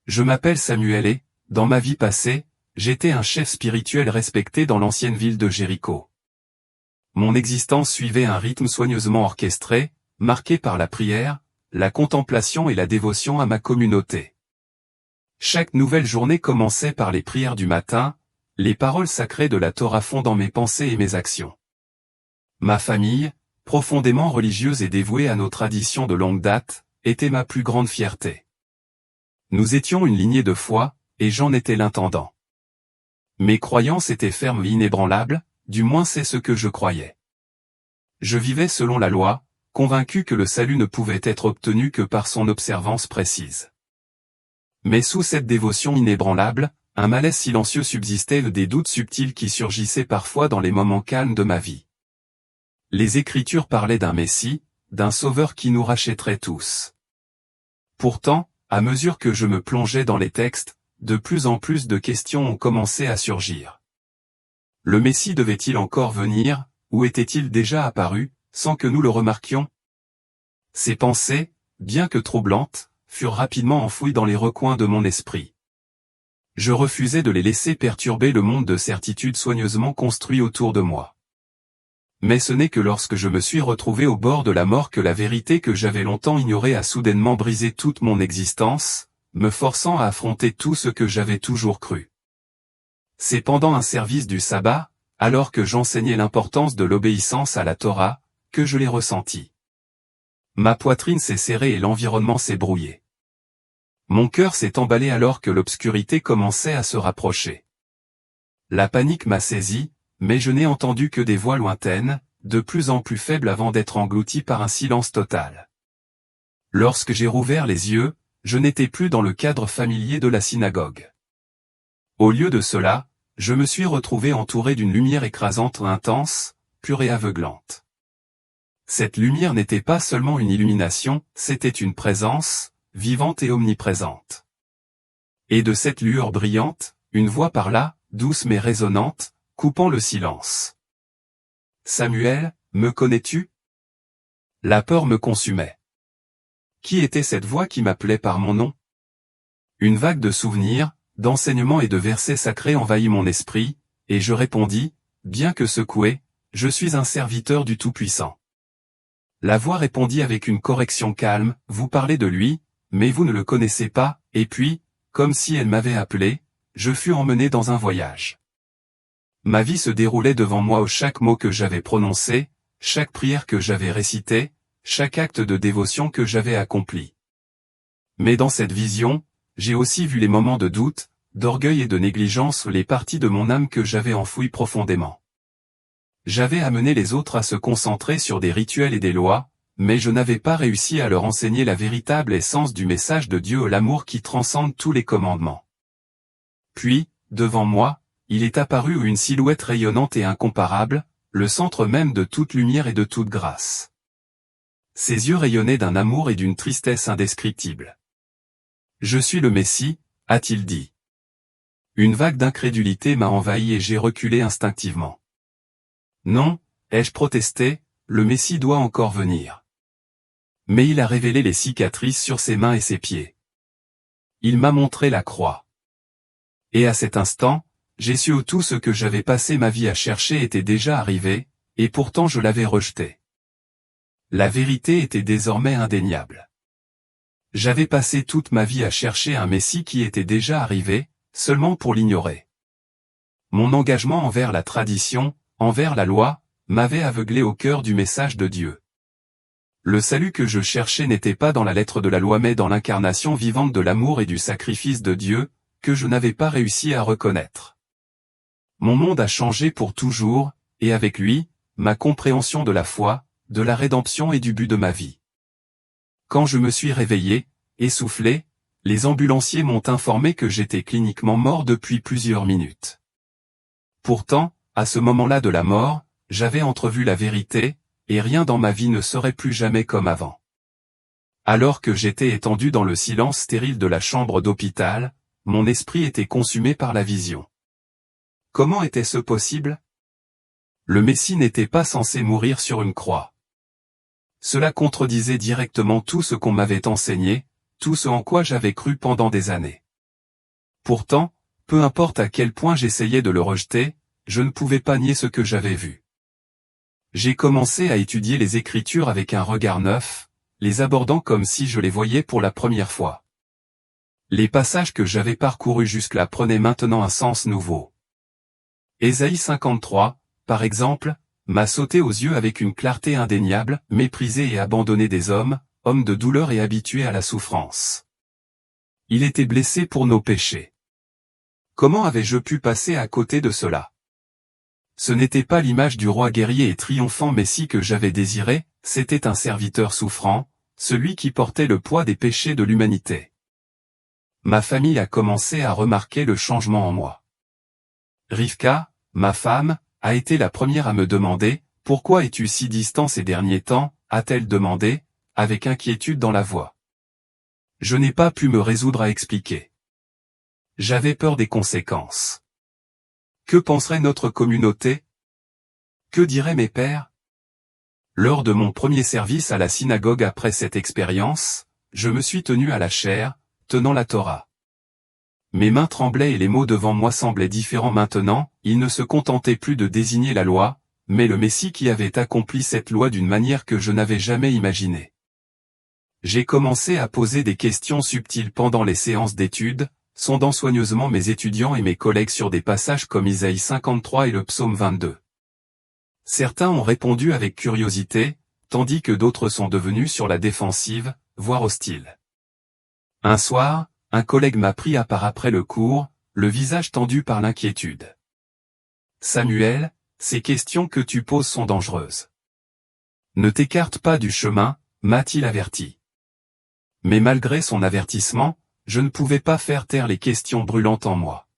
Je m'appelle Samuel et, dans ma vie passée, j'étais un chef spirituel respecté dans l'ancienne ville de Jéricho. Mon existence suivait un rythme soigneusement orchestré, marqué par la prière, la contemplation et la dévotion à ma communauté. Chaque nouvelle journée commençait par les prières du matin, les paroles sacrées de la Torah fondant mes pensées et mes actions. Ma famille, profondément religieuse et dévouée à nos traditions de longue date, était ma plus grande fierté. Nous étions une lignée de foi, et j'en étais l'intendant. Mes croyances étaient fermes et inébranlables, du moins c'est ce que je croyais. Je vivais selon la loi, convaincu que le salut ne pouvait être obtenu que par son observance précise. Mais sous cette dévotion inébranlable, un malaise silencieux subsistait et des doutes subtils qui surgissaient parfois dans les moments calmes de ma vie. Les Écritures parlaient d'un Messie, d'un Sauveur qui nous rachèterait tous. Pourtant, à mesure que je me plongeais dans les textes, de plus en plus de questions ont commencé à surgir. Le Messie devait-il encore venir, ou était-il déjà apparu, sans que nous le remarquions? Ces pensées, bien que troublantes, furent rapidement enfouies dans les recoins de mon esprit. Je refusais de les laisser perturber le monde de certitude soigneusement construit autour de moi. Mais ce n'est que lorsque je me suis retrouvé au bord de la mort que la vérité que j'avais longtemps ignorée a soudainement brisé toute mon existence, me forçant à affronter tout ce que j'avais toujours cru. C'est pendant un service du sabbat, alors que j'enseignais l'importance de l'obéissance à la Torah, que je l'ai ressenti. Ma poitrine s'est serrée et l'environnement s'est brouillé. Mon cœur s'est emballé alors que l'obscurité commençait à se rapprocher. La panique m'a saisi, mais je n'ai entendu que des voix lointaines, de plus en plus faibles avant d'être englouti par un silence total. Lorsque j'ai rouvert les yeux, je n'étais plus dans le cadre familier de la synagogue. Au lieu de cela, je me suis retrouvé entouré d'une lumière écrasante intense, pure et aveuglante. Cette lumière n'était pas seulement une illumination, c'était une présence, vivante et omniprésente. Et de cette lueur brillante, une voix parla, douce mais résonnante, coupant le silence. « Samuel, me connais-tu » La peur me consumait. Qui était cette voix qui m'appelait par mon nom? Une vague de souvenirs, d'enseignements et de versets sacrés envahit mon esprit, et je répondis, bien que secoué, je suis un serviteur du Tout-Puissant. La voix répondit avec une correction calme, vous parlez de lui, mais vous ne le connaissez pas, et puis, comme si elle m'avait appelé, je fus emmené dans un voyage. Ma vie se déroulait devant moi au chaque mot que j'avais prononcé, chaque prière que j'avais récitée, chaque acte de dévotion que j'avais accompli. Mais dans cette vision, j'ai aussi vu les moments de doute, d'orgueil et de négligence, les parties de mon âme que j'avais enfouies profondément. J'avais amené les autres à se concentrer sur des rituels et des lois, mais je n'avais pas réussi à leur enseigner la véritable essence du message de Dieu, l'amour qui transcende tous les commandements. Puis, devant moi, il est apparu une silhouette rayonnante et incomparable, le centre même de toute lumière et de toute grâce. Ses yeux rayonnaient d'un amour et d'une tristesse indescriptibles. « Je suis le Messie », a-t-il dit. Une vague d'incrédulité m'a envahi et j'ai reculé instinctivement. « Non », ai-je protesté, le Messie doit encore venir. Mais il a révélé les cicatrices sur ses mains et ses pieds. Il m'a montré la croix. Et à cet instant, j'ai su où tout ce que j'avais passé ma vie à chercher était déjà arrivé, et pourtant je l'avais rejeté. La vérité était désormais indéniable. J'avais passé toute ma vie à chercher un Messie qui était déjà arrivé, seulement pour l'ignorer. Mon engagement envers la tradition, envers la loi, m'avait aveuglé au cœur du message de Dieu. Le salut que je cherchais n'était pas dans la lettre de la loi mais dans l'incarnation vivante de l'amour et du sacrifice de Dieu, que je n'avais pas réussi à reconnaître. Mon monde a changé pour toujours, et avec lui, ma compréhension de la foi, de la rédemption et du but de ma vie. Quand je me suis réveillé, essoufflé, les ambulanciers m'ont informé que j'étais cliniquement mort depuis plusieurs minutes. Pourtant, à ce moment-là de la mort, j'avais entrevu la vérité, et rien dans ma vie ne serait plus jamais comme avant. Alors que j'étais étendu dans le silence stérile de la chambre d'hôpital, mon esprit était consumé par la vision. Comment était-ce possible? Le Messie n'était pas censé mourir sur une croix. Cela contredisait directement tout ce qu'on m'avait enseigné, tout ce en quoi j'avais cru pendant des années. Pourtant, peu importe à quel point j'essayais de le rejeter, je ne pouvais pas nier ce que j'avais vu. J'ai commencé à étudier les Écritures avec un regard neuf, les abordant comme si je les voyais pour la première fois. Les passages que j'avais parcourus jusque-là prenaient maintenant un sens nouveau. Ésaïe 53, par exemple, m'a sauté aux yeux avec une clarté indéniable, méprisé et abandonné des hommes, hommes de douleur et habitués à la souffrance. Il était blessé pour nos péchés. Comment avais-je pu passer à côté de cela? Ce n'était pas l'image du roi guerrier et triomphant Messie que j'avais désiré, c'était un serviteur souffrant, celui qui portait le poids des péchés de l'humanité. Ma famille a commencé à remarquer le changement en moi. Rivka, ma femme, a été la première à me demander « Pourquoi es-tu si distant ces derniers temps ?» a-t-elle demandé, avec inquiétude dans la voix. Je n'ai pas pu me résoudre à expliquer. J'avais peur des conséquences. Que penserait notre communauté? Que diraient mes pères? Lors de mon premier service à la synagogue après cette expérience, je me suis tenu à la chaire, tenant la Torah. Mes mains tremblaient et les mots devant moi semblaient différents maintenant, ils ne se contentaient plus de désigner la loi, mais le Messie qui avait accompli cette loi d'une manière que je n'avais jamais imaginée. J'ai commencé à poser des questions subtiles pendant les séances d'études, sondant soigneusement mes étudiants et mes collègues sur des passages comme Isaïe 53 et le psaume 22. Certains ont répondu avec curiosité, tandis que d'autres sont devenus sur la défensive, voire hostiles. Un soir, un collègue m'a pris à part après le cours, le visage tendu par l'inquiétude. « Samuel, ces questions que tu poses sont dangereuses. Ne t'écarte pas du chemin, m'a-t-il averti. » Mais malgré son avertissement, je ne pouvais pas faire taire les questions brûlantes en moi.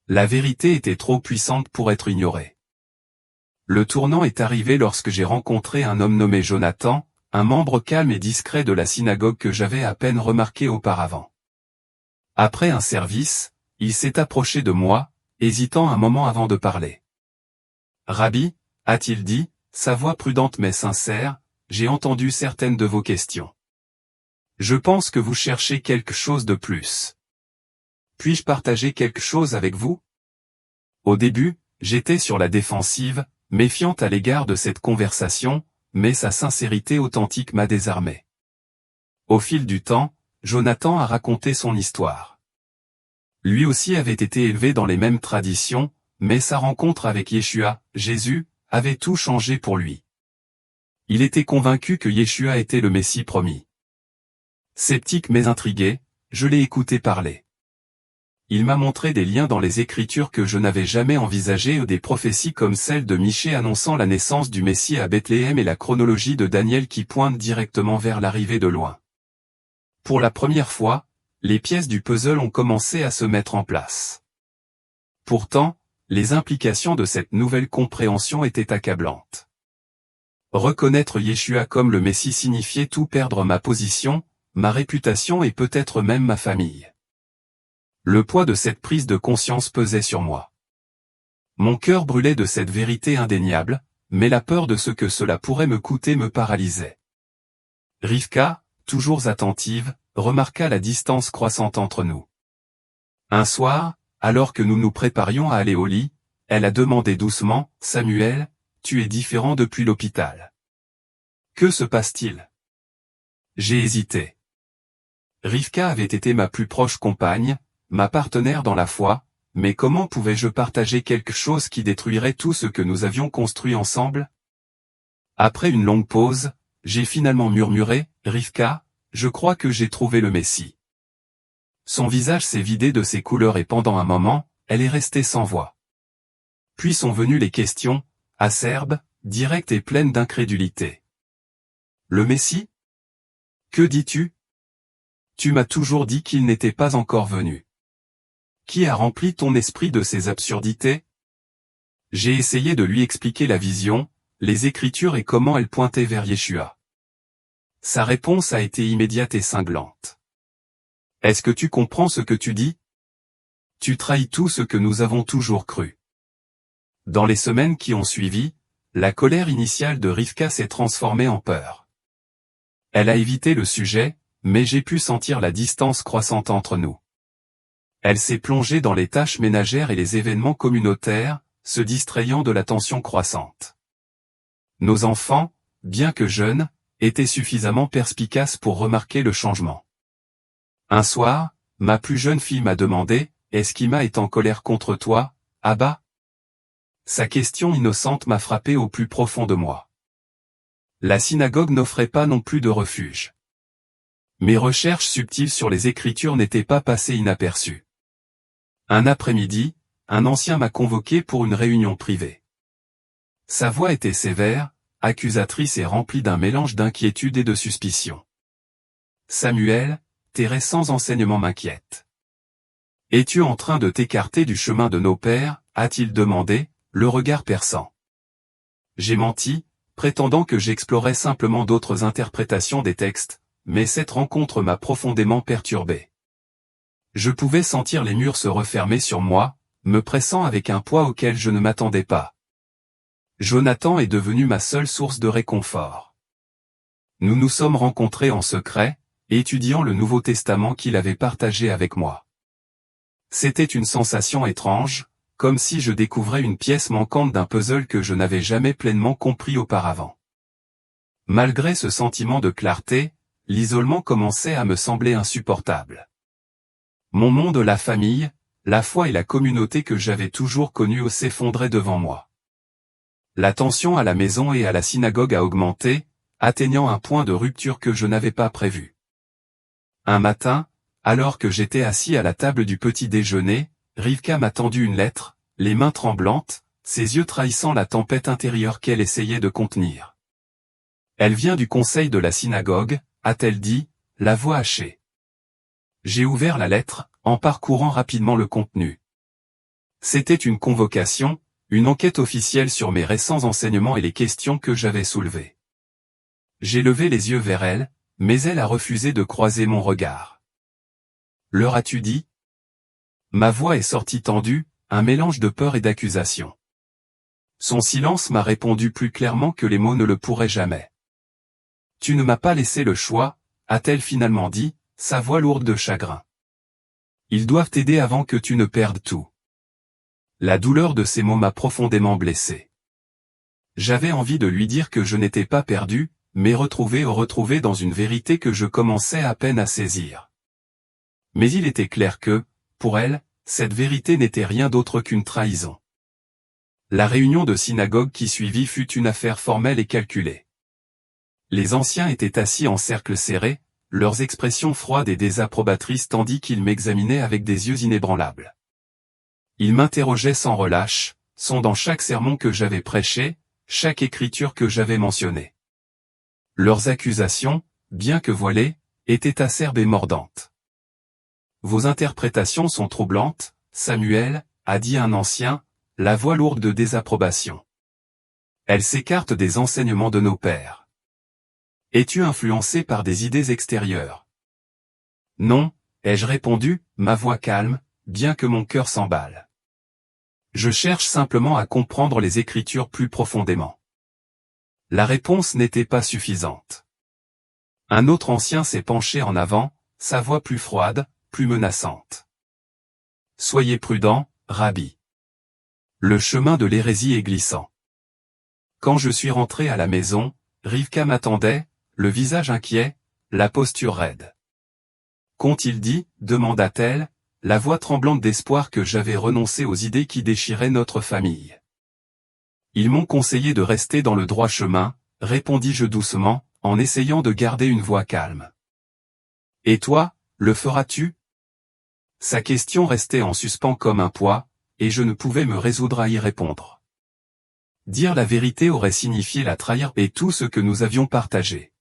La vérité était trop puissante pour être ignorée. Le tournant est arrivé lorsque j'ai rencontré un homme nommé Jonathan, un membre calme et discret de la synagogue que j'avais à peine remarqué auparavant. Après un service, il s'est approché de moi, hésitant un moment avant de parler. « Rabbi, a-t-il dit, sa voix prudente mais sincère, j'ai entendu certaines de vos questions. Je pense que vous cherchez quelque chose de plus. Puis-je partager quelque chose avec vous? » Au début, j'étais sur la défensive, méfiante à l'égard de cette conversation, mais sa sincérité authentique m'a désarmé. Au fil du temps, Jonathan a raconté son histoire. Lui aussi avait été élevé dans les mêmes traditions, mais sa rencontre avec Yeshua, Jésus, avait tout changé pour lui. Il était convaincu que Yeshua était le Messie promis. Sceptique mais intrigué, je l'ai écouté parler. Il m'a montré des liens dans les Écritures que je n'avais jamais envisagés ou des prophéties comme celle de Michée annonçant la naissance du Messie à Bethléem et la chronologie de Daniel qui pointe directement vers l'arrivée de loin. Pour la première fois, les pièces du puzzle ont commencé à se mettre en place. Pourtant, les implications de cette nouvelle compréhension étaient accablantes. Reconnaître Yeshua comme le Messie signifiait tout perdre ma position, ma réputation et peut-être même ma famille. Le poids de cette prise de conscience pesait sur moi. Mon cœur brûlait de cette vérité indéniable, mais la peur de ce que cela pourrait me coûter me paralysait. Rivka, toujours attentive, remarqua la distance croissante entre nous. Un soir, alors que nous nous préparions à aller au lit, elle a demandé doucement, « Samuel, tu es différent depuis l'hôpital. Que se passe-t-il » J'ai hésité. Rivka avait été ma plus proche compagne, ma partenaire dans la foi, mais comment pouvais-je partager quelque chose qui détruirait tout ce que nous avions construit ensemble? Après une longue pause, j'ai finalement murmuré, « Rivka, je crois que j'ai trouvé le Messie. » Son visage s'est vidé de ses couleurs et pendant un moment, elle est restée sans voix. Puis sont venues les questions, acerbes, directes et pleines d'incrédulité. « Le Messie? Que dis-tu? Tu m'as toujours dit qu'il n'était pas encore venu. Qui a rempli ton esprit de ces absurdités? » J'ai essayé de lui expliquer la vision, les Écritures et comment elles pointaient vers Yeshua. Sa réponse a été immédiate et cinglante. « Est-ce que tu comprends ce que tu dis? Tu trahis tout ce que nous avons toujours cru. » Dans les semaines qui ont suivi, la colère initiale de Rivka s'est transformée en peur. Elle a évité le sujet, mais j'ai pu sentir la distance croissante entre nous. Elle s'est plongée dans les tâches ménagères et les événements communautaires, se distrayant de la tension croissante. Nos enfants, bien que jeunes, étaient suffisamment perspicaces pour remarquer le changement. Un soir, ma plus jeune fille m'a demandé, « Eskima est en colère contre toi, Abba ?» Sa question innocente m'a frappé au plus profond de moi. La synagogue n'offrait pas non plus de refuge. Mes recherches subtiles sur les Écritures n'étaient pas passées inaperçues. Un après-midi, un ancien m'a convoqué pour une réunion privée. Sa voix était sévère, accusatrice et remplie d'un mélange d'inquiétude et de suspicion. « Samuel, tes récents enseignements m'inquiètent. Es-tu en train de t'écarter du chemin de nos pères ?» a-t-il demandé, le regard perçant. J'ai menti, prétendant que j'explorais simplement d'autres interprétations des textes, mais cette rencontre m'a profondément perturbé. Je pouvais sentir les murs se refermer sur moi, me pressant avec un poids auquel je ne m'attendais pas. Jonathan est devenu ma seule source de réconfort. Nous nous sommes rencontrés en secret, étudiant le Nouveau Testament qu'il avait partagé avec moi. C'était une sensation étrange, comme si je découvrais une pièce manquante d'un puzzle que je n'avais jamais pleinement compris auparavant. Malgré ce sentiment de clarté, l'isolement commençait à me sembler insupportable. Mon monde, la famille, la foi et la communauté que j'avais toujours connue s'effondraient devant moi. La tension à la maison et à la synagogue a augmenté, atteignant un point de rupture que je n'avais pas prévu. Un matin, alors que j'étais assis à la table du petit déjeuner, Rivka m'a tendu une lettre, les mains tremblantes, ses yeux trahissant la tempête intérieure qu'elle essayait de contenir. « Elle vient du conseil de la synagogue », a-t-elle dit, la voix hachée. J'ai ouvert la lettre, en parcourant rapidement le contenu. C'était une convocation, une enquête officielle sur mes récents enseignements et les questions que j'avais soulevées. J'ai levé les yeux vers elle, mais elle a refusé de croiser mon regard. « Leur as-tu dit ?» Ma voix est sortie tendue, un mélange de peur et d'accusation. Son silence m'a répondu plus clairement que les mots ne le pourraient jamais. « Tu ne m'as pas laissé le choix », a-t-elle finalement dit, sa voix lourde de chagrin. « Ils doivent t'aider avant que tu ne perdes tout. » La douleur de ces mots m'a profondément blessé. J'avais envie de lui dire que je n'étais pas perdu, mais retrouvé dans une vérité que je commençais à peine à saisir. Mais il était clair que, pour elle, cette vérité n'était rien d'autre qu'une trahison. La réunion de synagogue qui suivit fut une affaire formelle et calculée. Les anciens étaient assis en cercle serré, leurs expressions froides et désapprobatrices tandis qu'ils m'examinaient avec des yeux inébranlables. Ils m'interrogeaient sans relâche, sondant chaque sermon que j'avais prêché, chaque écriture que j'avais mentionnée. Leurs accusations, bien que voilées, étaient acerbes et mordantes. « Vos interprétations sont troublantes, Samuel, » a dit un ancien, la voix lourde de désapprobation. « Elles s'écartent des enseignements de nos pères. Es-tu influencé par des idées extérieures ?»« Non, » ai-je répondu, ma voix calme, bien que mon cœur s'emballe. « Je cherche simplement à comprendre les Écritures plus profondément. » La réponse n'était pas suffisante. Un autre ancien s'est penché en avant, sa voix plus froide, plus menaçante. « Soyez prudent, Rabbi. Le chemin de l'hérésie est glissant. » Quand je suis rentré à la maison, Rivka m'attendait, le visage inquiet, la posture raide. « Qu'ont-ils dit ?» demanda-t-elle, la voix tremblante d'espoir que j'avais renoncé aux idées qui déchiraient notre famille. « Ils m'ont conseillé de rester dans le droit chemin, » répondis-je doucement, en essayant de garder une voix calme. « Et toi, le feras-tu » Sa question restait en suspens comme un poids, et je ne pouvais me résoudre à y répondre. Dire la vérité aurait signifié la trahir et tout ce que nous avions partagé.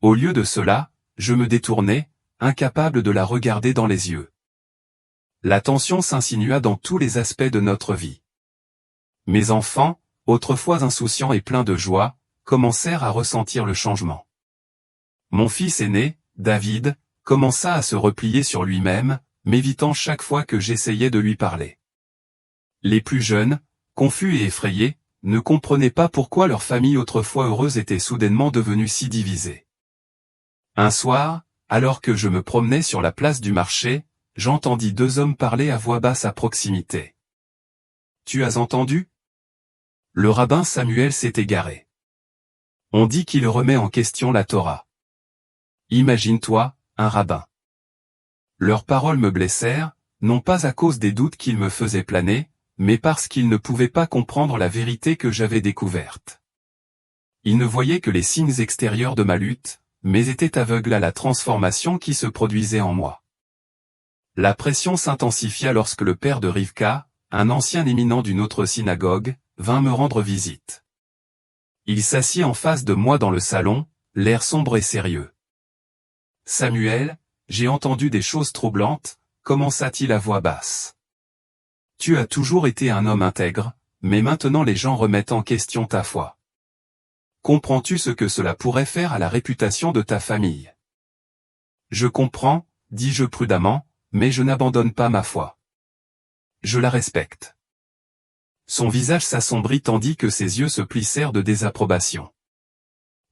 Au lieu de cela, je me détournai, incapable de la regarder dans les yeux. La tension s'insinua dans tous les aspects de notre vie. Mes enfants, autrefois insouciants et pleins de joie, commencèrent à ressentir le changement. Mon fils aîné, David, commença à se replier sur lui-même, m'évitant chaque fois que j'essayais de lui parler. Les plus jeunes, confus et effrayés, ne comprenaient pas pourquoi leur famille autrefois heureuse était soudainement devenue si divisée. Un soir, alors que je me promenais sur la place du marché, j'entendis 2 hommes parler à voix basse à proximité. « Tu as entendu ? Le rabbin Samuel s'est égaré. On dit qu'il remet en question la Torah. Imagine-toi, un rabbin. » Leurs paroles me blessèrent, non pas à cause des doutes qu'ils me faisaient planer, mais parce qu'ils ne pouvaient pas comprendre la vérité que j'avais découverte. Ils ne voyaient que les signes extérieurs de ma lutte, mais étaient aveugles à la transformation qui se produisait en moi. La pression s'intensifia lorsque le père de Rivka, un ancien éminent d'une autre synagogue, vint me rendre visite. Il s'assit en face de moi dans le salon, l'air sombre et sérieux. « Samuel, j'ai entendu des choses troublantes, » commença-t-il à voix basse. « Tu as toujours été un homme intègre, mais maintenant les gens remettent en question ta foi. Comprends-tu ce que cela pourrait faire à la réputation de ta famille ? » « Je comprends, » dis-je prudemment, « mais je n'abandonne pas ma foi. Je la respecte. » Son visage s'assombrit tandis que ses yeux se plissèrent de désapprobation.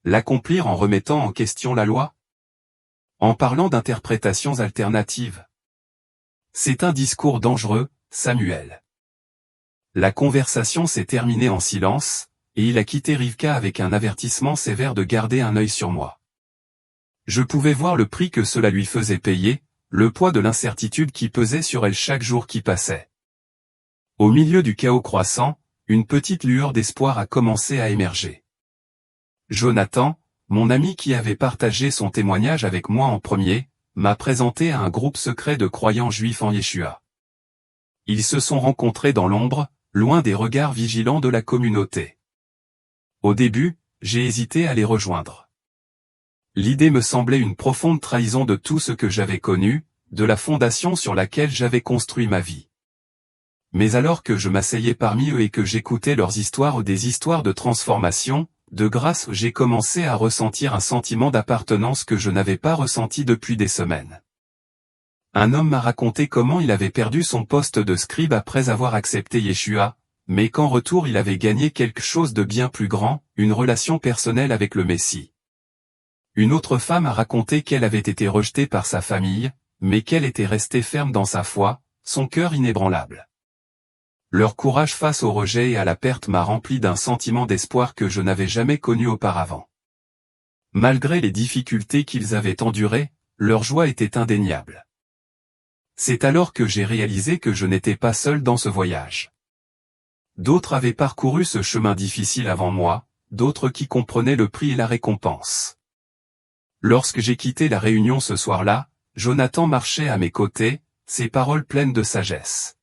L'accomplir en remettant en question la loi ? En parlant d'interprétations alternatives ? C'est un discours dangereux, Samuel. La conversation s'est terminée en silence, et il a quitté Rivka avec un avertissement sévère de garder un œil sur moi. Je pouvais voir le prix que cela lui faisait payer, le poids de l'incertitude qui pesait sur elle chaque jour qui passait. Au milieu du chaos croissant, une petite lueur d'espoir a commencé à émerger. Jonathan, mon ami qui avait partagé son témoignage avec moi en premier, m'a présenté à un groupe secret de croyants juifs en Yeshua. Ils se sont rencontrés dans l'ombre, loin des regards vigilants de la communauté. Au début, j'ai hésité à les rejoindre. L'idée me semblait une profonde trahison de tout ce que j'avais connu, de la fondation sur laquelle j'avais construit ma vie. Mais alors que je m'asseyais parmi eux et que j'écoutais leurs histoires ou des histoires de transformation, de grâce j'ai commencé à ressentir un sentiment d'appartenance que je n'avais pas ressenti depuis des semaines. Un homme m'a raconté comment il avait perdu son poste de scribe après avoir accepté Yeshua, mais qu'en retour il avait gagné quelque chose de bien plus grand, une relation personnelle avec le Messie. Une autre femme a raconté qu'elle avait été rejetée par sa famille, mais qu'elle était restée ferme dans sa foi, son cœur inébranlable. Leur courage face au rejet et à la perte m'a rempli d'un sentiment d'espoir que je n'avais jamais connu auparavant. Malgré les difficultés qu'ils avaient endurées, leur joie était indéniable. C'est alors que j'ai réalisé que je n'étais pas seul dans ce voyage. D'autres avaient parcouru ce chemin difficile avant moi, d'autres qui comprenaient le prix et la récompense. Lorsque j'ai quitté la réunion ce soir-là, Jonathan marchait à mes côtés, ses paroles pleines de sagesse.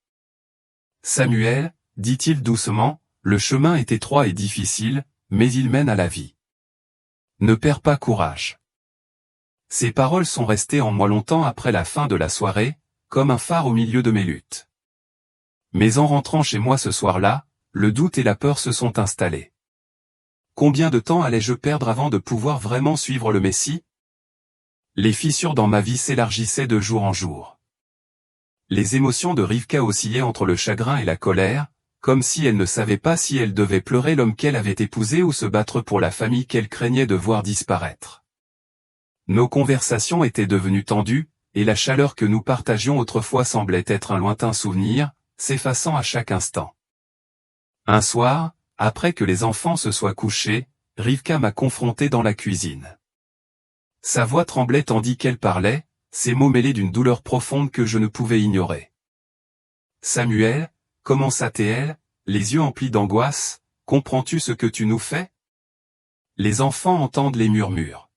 « Samuel, dit-il doucement, le chemin est étroit et difficile, mais il mène à la vie. Ne perds pas courage. » Ces paroles sont restées en moi longtemps après la fin de la soirée, comme un phare au milieu de mes luttes. Mais en rentrant chez moi ce soir-là, le doute et la peur se sont installés. Combien de temps allais-je perdre avant de pouvoir vraiment suivre le Messie ? Les fissures dans ma vie s'élargissaient de jour en jour. Les émotions de Rivka oscillaient entre le chagrin et la colère, comme si elle ne savait pas si elle devait pleurer l'homme qu'elle avait épousé ou se battre pour la famille qu'elle craignait de voir disparaître. Nos conversations étaient devenues tendues, et la chaleur que nous partagions autrefois semblait être un lointain souvenir, s'effaçant à chaque instant. Un soir, après que les enfants se soient couchés, Rivka m'a confronté dans la cuisine. Sa voix tremblait tandis qu'elle parlait, ses mots mêlés d'une douleur profonde que je ne pouvais ignorer. « Samuel, commença-t-elle, les yeux emplis d'angoisse, comprends-tu ce que tu nous fais ? Les enfants entendent les murmures.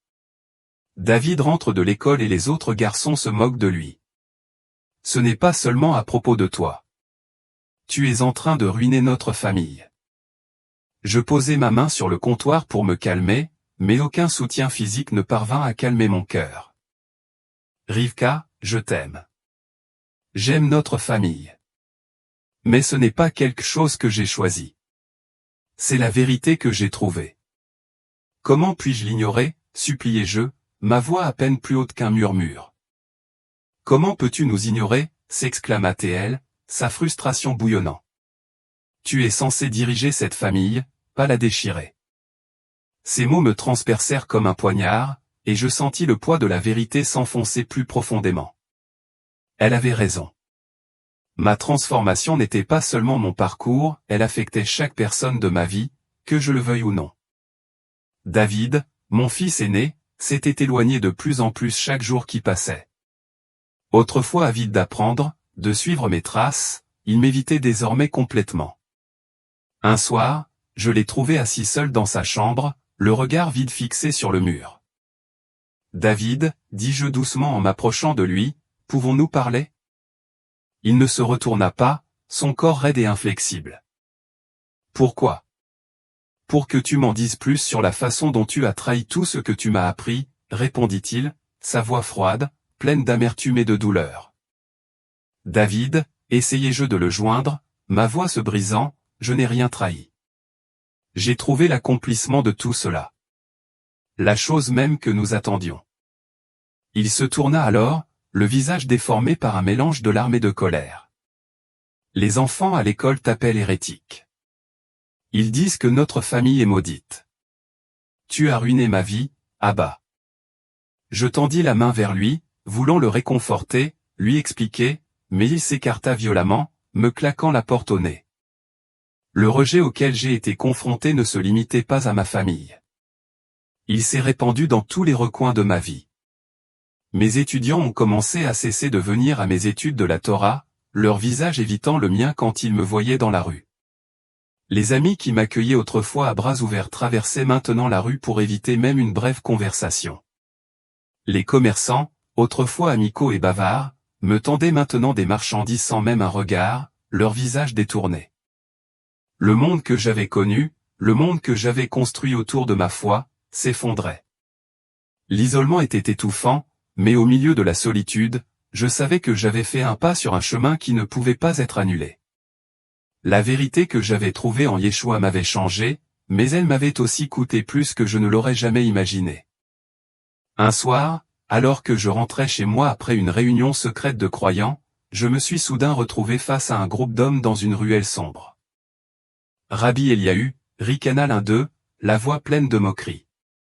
David rentre de l'école et les autres garçons se moquent de lui. Ce n'est pas seulement à propos de toi. Tu es en train de ruiner notre famille. » Je posai ma main sur le comptoir pour me calmer, mais aucun soutien physique ne parvint à calmer mon cœur. Rivka, je t'aime. J'aime notre famille. Mais ce n'est pas quelque chose que j'ai choisi. C'est la vérité que j'ai trouvée. Comment puis-je l'ignorer, suppliai-je, ma voix à peine plus haute qu'un murmure. Comment peux-tu nous ignorer, s'exclama-t-elle, sa frustration bouillonnant. Tu es censé diriger cette famille, pas la déchirer. Ces mots me transpercèrent comme un poignard, et je sentis le poids de la vérité s'enfoncer plus profondément. Elle avait raison. Ma transformation n'était pas seulement mon parcours, elle affectait chaque personne de ma vie, que je le veuille ou non. David, mon fils aîné, s'était éloigné de plus en plus chaque jour qui passait. Autrefois avide d'apprendre, de suivre mes traces, il m'évitait désormais complètement. Un soir, je l'ai trouvé assis seul dans sa chambre, le regard vide fixé sur le mur. « David, dis-je doucement en m'approchant de lui, pouvons-nous parler ?» Il ne se retourna pas, son corps raide et inflexible. « Pourquoi ? » « Pour que tu m'en dises plus sur la façon dont tu as trahi tout ce que tu m'as appris, » répondit-il, sa voix froide, pleine d'amertume et de douleur. « David, essayai-je de le joindre, ma voix se brisant, je n'ai rien trahi. J'ai trouvé l'accomplissement de tout cela. La chose même que nous attendions. » Il se tourna alors, le visage déformé par un mélange de larmes et de colère. « Les enfants à l'école t'appellent hérétique. Ils disent que notre famille est maudite. Tu as ruiné ma vie, Abba. » Je tendis la main vers lui, voulant le réconforter, lui expliquer, mais il s'écarta violemment, me claquant la porte au nez. Le rejet auquel j'ai été confronté ne se limitait pas à ma famille. Il s'est répandu dans tous les recoins de ma vie. Mes étudiants ont commencé à cesser de venir à mes études de la Torah, leur visage évitant le mien quand ils me voyaient dans la rue. Les amis qui m'accueillaient autrefois à bras ouverts traversaient maintenant la rue pour éviter même une brève conversation. Les commerçants, autrefois amicaux et bavards, me tendaient maintenant des marchandises sans même un regard, leur visage détourné. Le monde que j'avais connu, le monde que j'avais construit autour de ma foi, s'effondrait. L'isolement était étouffant, mais au milieu de la solitude, je savais que j'avais fait un pas sur un chemin qui ne pouvait pas être annulé. La vérité que j'avais trouvée en Yeshua m'avait changé, mais elle m'avait aussi coûté plus que je ne l'aurais jamais imaginé. Un soir, alors que je rentrais chez moi après une réunion secrète de croyants, je me suis soudain retrouvé face à un groupe d'hommes dans une ruelle sombre. Rabbi Eliahu, ricana l'un d'eux, la voix pleine de moquerie.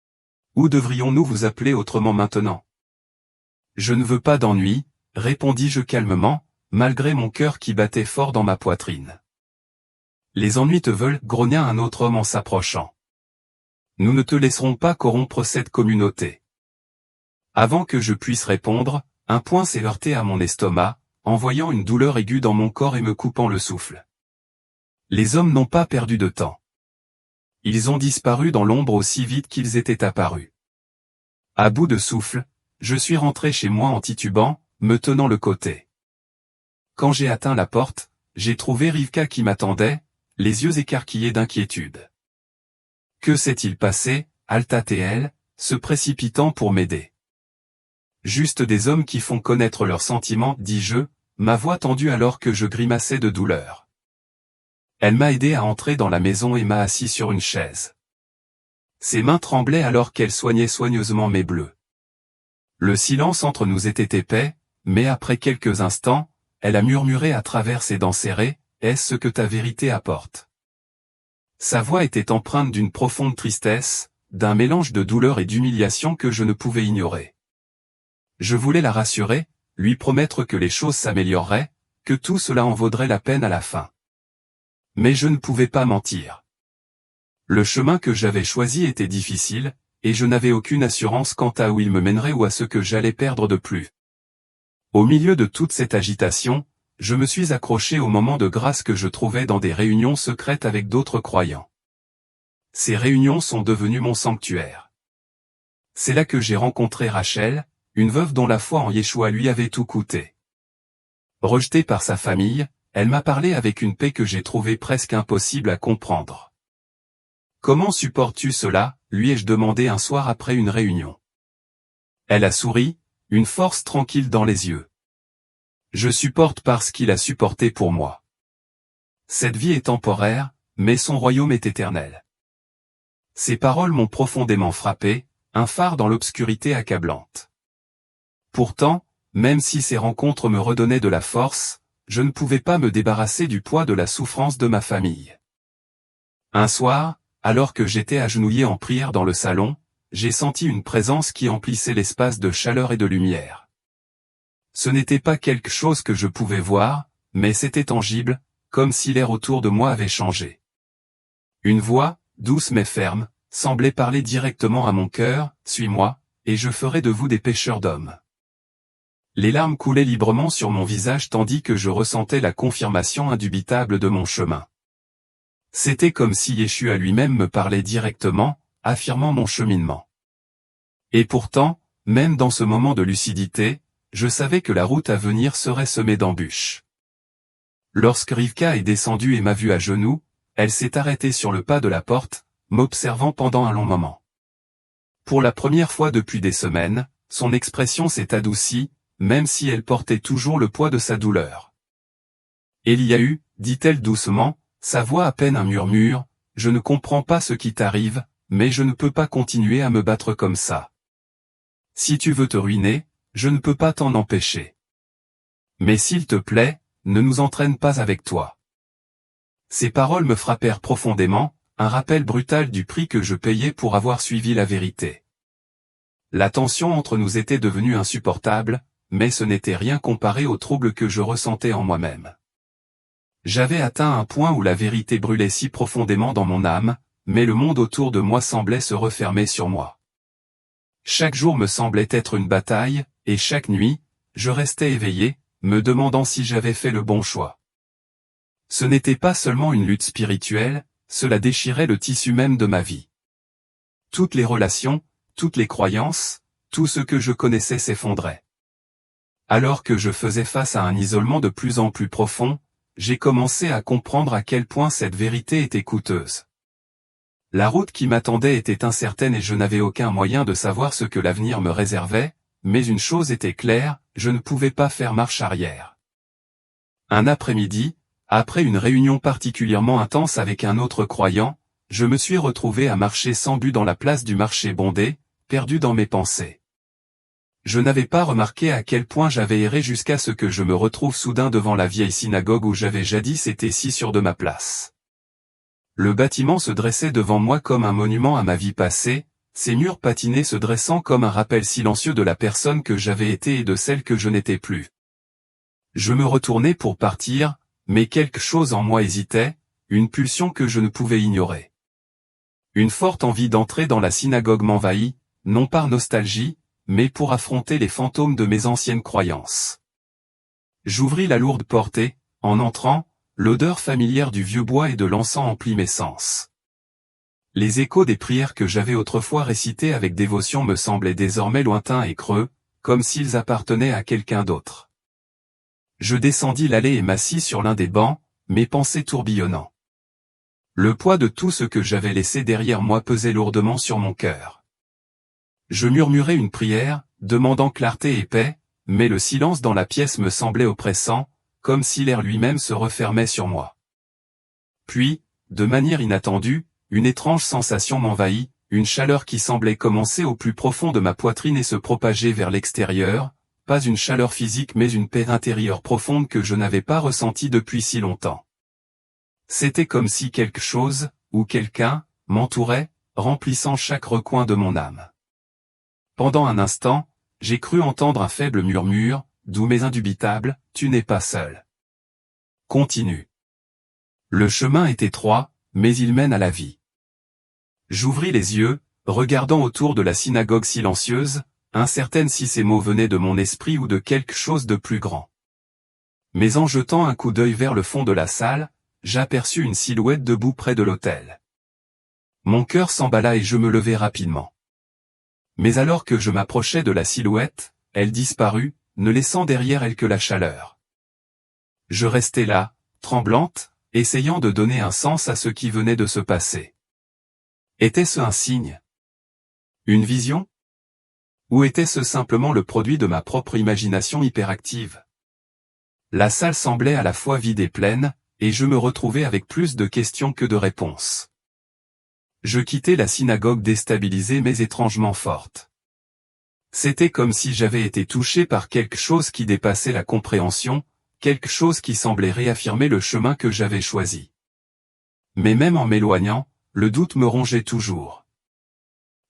« Où devrions-nous vous appeler autrement maintenant ? » « Je ne veux pas d'ennui, » répondis-je calmement, malgré mon cœur qui battait fort dans ma poitrine. « Les ennuis te veulent, » grogna un autre homme en s'approchant. « Nous ne te laisserons pas corrompre cette communauté. » Avant que je puisse répondre, un poing s'est heurté à mon estomac, envoyant une douleur aiguë dans mon corps et me coupant le souffle. Les hommes n'ont pas perdu de temps. Ils ont disparu dans l'ombre aussi vite qu'ils étaient apparus. À bout de souffle, je suis rentré chez moi en titubant, me tenant le côté. Quand j'ai atteint la porte, j'ai trouvé Rivka qui m'attendait, les yeux écarquillés d'inquiétude. « Que s'est-il passé » halta-t-elle, se précipitant pour m'aider. « Juste des hommes qui font connaître leurs sentiments, dis-je, ma voix tendue alors que je grimaçais de douleur. Elle m'a aidé à entrer dans la maison et m'a assis sur une chaise. Ses mains tremblaient alors qu'elle soignait soigneusement mes bleus. Le silence entre nous était épais, mais après quelques instants, elle a murmuré à travers ses dents serrées, « Est-ce ce que ta vérité apporte ?» Sa voix était empreinte d'une profonde tristesse, d'un mélange de douleur et d'humiliation que je ne pouvais ignorer. Je voulais la rassurer, lui promettre que les choses s'amélioreraient, que tout cela en vaudrait la peine à la fin. Mais je ne pouvais pas mentir. Le chemin que j'avais choisi était difficile, et je n'avais aucune assurance quant à où il me mènerait ou à ce que j'allais perdre de plus. Au milieu de toute cette agitation, je me suis accroché au moment de grâce que je trouvais dans des réunions secrètes avec d'autres croyants. Ces réunions sont devenues mon sanctuaire. C'est là que j'ai rencontré Rachel, une veuve dont la foi en Yeshua lui avait tout coûté. Rejetée par sa famille, elle m'a parlé avec une paix que j'ai trouvée presque impossible à comprendre. « Comment supportes-tu cela ?» lui ai-je demandé un soir après une réunion. Elle a souri, une force tranquille dans les yeux. Je supporte parce qu'il a supporté pour moi. Cette vie est temporaire, mais son royaume est éternel. Ces paroles m'ont profondément frappé, un phare dans l'obscurité accablante. Pourtant, même si ces rencontres me redonnaient de la force, je ne pouvais pas me débarrasser du poids de la souffrance de ma famille. Un soir, alors que j'étais agenouillé en prière dans le salon, j'ai senti une présence qui emplissait l'espace de chaleur et de lumière. Ce n'était pas quelque chose que je pouvais voir, mais c'était tangible, comme si l'air autour de moi avait changé. Une voix, douce mais ferme, semblait parler directement à mon cœur, « Suis-moi, et je ferai de vous des pêcheurs d'hommes. » Les larmes coulaient librement sur mon visage tandis que je ressentais la confirmation indubitable de mon chemin. C'était comme si Yeshua lui-même me parlait directement, affirmant mon cheminement. Et pourtant, même dans ce moment de lucidité, je savais que la route à venir serait semée d'embûches. Lorsque Rivka est descendue et m'a vu à genoux, elle s'est arrêtée sur le pas de la porte, m'observant pendant un long moment. Pour la première fois depuis des semaines, son expression s'est adoucie, même si elle portait toujours le poids de sa douleur. « Eliahu, dit-elle doucement, sa voix à peine un murmure, je ne comprends pas ce qui t'arrive, mais je ne peux pas continuer à me battre comme ça. Si tu veux te ruiner, je ne peux pas t'en empêcher. Mais s'il te plaît, ne nous entraîne pas avec toi. » Ces paroles me frappèrent profondément, un rappel brutal du prix que je payais pour avoir suivi la vérité. La tension entre nous était devenue insupportable, mais ce n'était rien comparé au trouble que je ressentais en moi-même. J'avais atteint un point où la vérité brûlait si profondément dans mon âme, mais le monde autour de moi semblait se refermer sur moi. Chaque jour me semblait être une bataille, et chaque nuit, je restais éveillé, me demandant si j'avais fait le bon choix. Ce n'était pas seulement une lutte spirituelle, cela déchirait le tissu même de ma vie. Toutes les relations, toutes les croyances, tout ce que je connaissais s'effondrait. Alors que je faisais face à un isolement de plus en plus profond, j'ai commencé à comprendre à quel point cette vérité était coûteuse. La route qui m'attendait était incertaine et je n'avais aucun moyen de savoir ce que l'avenir me réservait, mais une chose était claire, je ne pouvais pas faire marche arrière. Un après-midi, après une réunion particulièrement intense avec un autre croyant, je me suis retrouvé à marcher sans but dans la place du marché bondé, perdu dans mes pensées. Je n'avais pas remarqué à quel point j'avais erré jusqu'à ce que je me retrouve soudain devant la vieille synagogue où j'avais jadis été si sûr de ma place. Le bâtiment se dressait devant moi comme un monument à ma vie passée, ses murs patinés se dressant comme un rappel silencieux de la personne que j'avais été et de celle que je n'étais plus. Je me retournai pour partir, mais quelque chose en moi hésitait, une pulsion que je ne pouvais ignorer. Une forte envie d'entrer dans la synagogue m'envahit, non par nostalgie, mais pour affronter les fantômes de mes anciennes croyances. J'ouvris la lourde porte et, en entrant, l'odeur familière du vieux bois et de l'encens emplit mes sens. Les échos des prières que j'avais autrefois récitées avec dévotion me semblaient désormais lointains et creux, comme s'ils appartenaient à quelqu'un d'autre. Je descendis l'allée et m'assis sur l'un des bancs, mes pensées tourbillonnant. Le poids de tout ce que j'avais laissé derrière moi pesait lourdement sur mon cœur. Je murmurai une prière, demandant clarté et paix, mais le silence dans la pièce me semblait oppressant, comme si l'air lui-même se refermait sur moi. Puis, de manière inattendue, une étrange sensation m'envahit, une chaleur qui semblait commencer au plus profond de ma poitrine et se propager vers l'extérieur, pas une chaleur physique mais une paix intérieure profonde que je n'avais pas ressentie depuis si longtemps. C'était comme si quelque chose, ou quelqu'un, m'entourait, remplissant chaque recoin de mon âme. Pendant un instant, j'ai cru entendre un faible murmure, doux mais indubitable, « Tu n'es pas seul. Continue. » Le chemin est étroit, mais il mène à la vie. J'ouvris les yeux, regardant autour de la synagogue silencieuse, incertaine si ces mots venaient de mon esprit ou de quelque chose de plus grand. Mais en jetant un coup d'œil vers le fond de la salle, j'aperçus une silhouette debout près de l'autel. Mon cœur s'emballa et je me levai rapidement. Mais alors que je m'approchais de la silhouette, elle disparut, ne laissant derrière elle que la chaleur. Je restai là, tremblante, essayant de donner un sens à ce qui venait de se passer. Était-ce un signe? Une vision? Ou était-ce simplement le produit de ma propre imagination hyperactive? La salle semblait à la fois vide et pleine, et je me retrouvais avec plus de questions que de réponses. Je quittais la synagogue déstabilisée mais étrangement forte. C'était comme si j'avais été touché par quelque chose qui dépassait la compréhension, quelque chose qui semblait réaffirmer le chemin que j'avais choisi. Mais même en m'éloignant, le doute me rongeait toujours.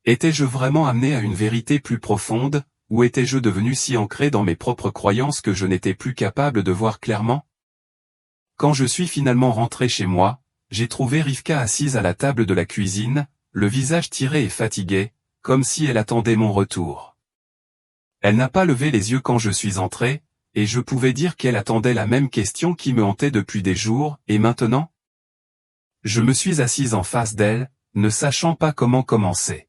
Étais-je vraiment amené à une vérité plus profonde, Ou étais-je devenu si ancré dans mes propres croyances que je n'étais plus capable de voir clairement? Quand je suis finalement rentré chez moi, j'ai trouvé Rivka assise à la table de la cuisine, le visage tiré et fatigué, comme si elle attendait mon retour. Elle n'a pas levé les yeux quand je suis entré, et je pouvais dire qu'elle attendait la même question qui me hantait depuis des jours, et maintenant? Je me suis assise en face d'elle, ne sachant pas comment commencer.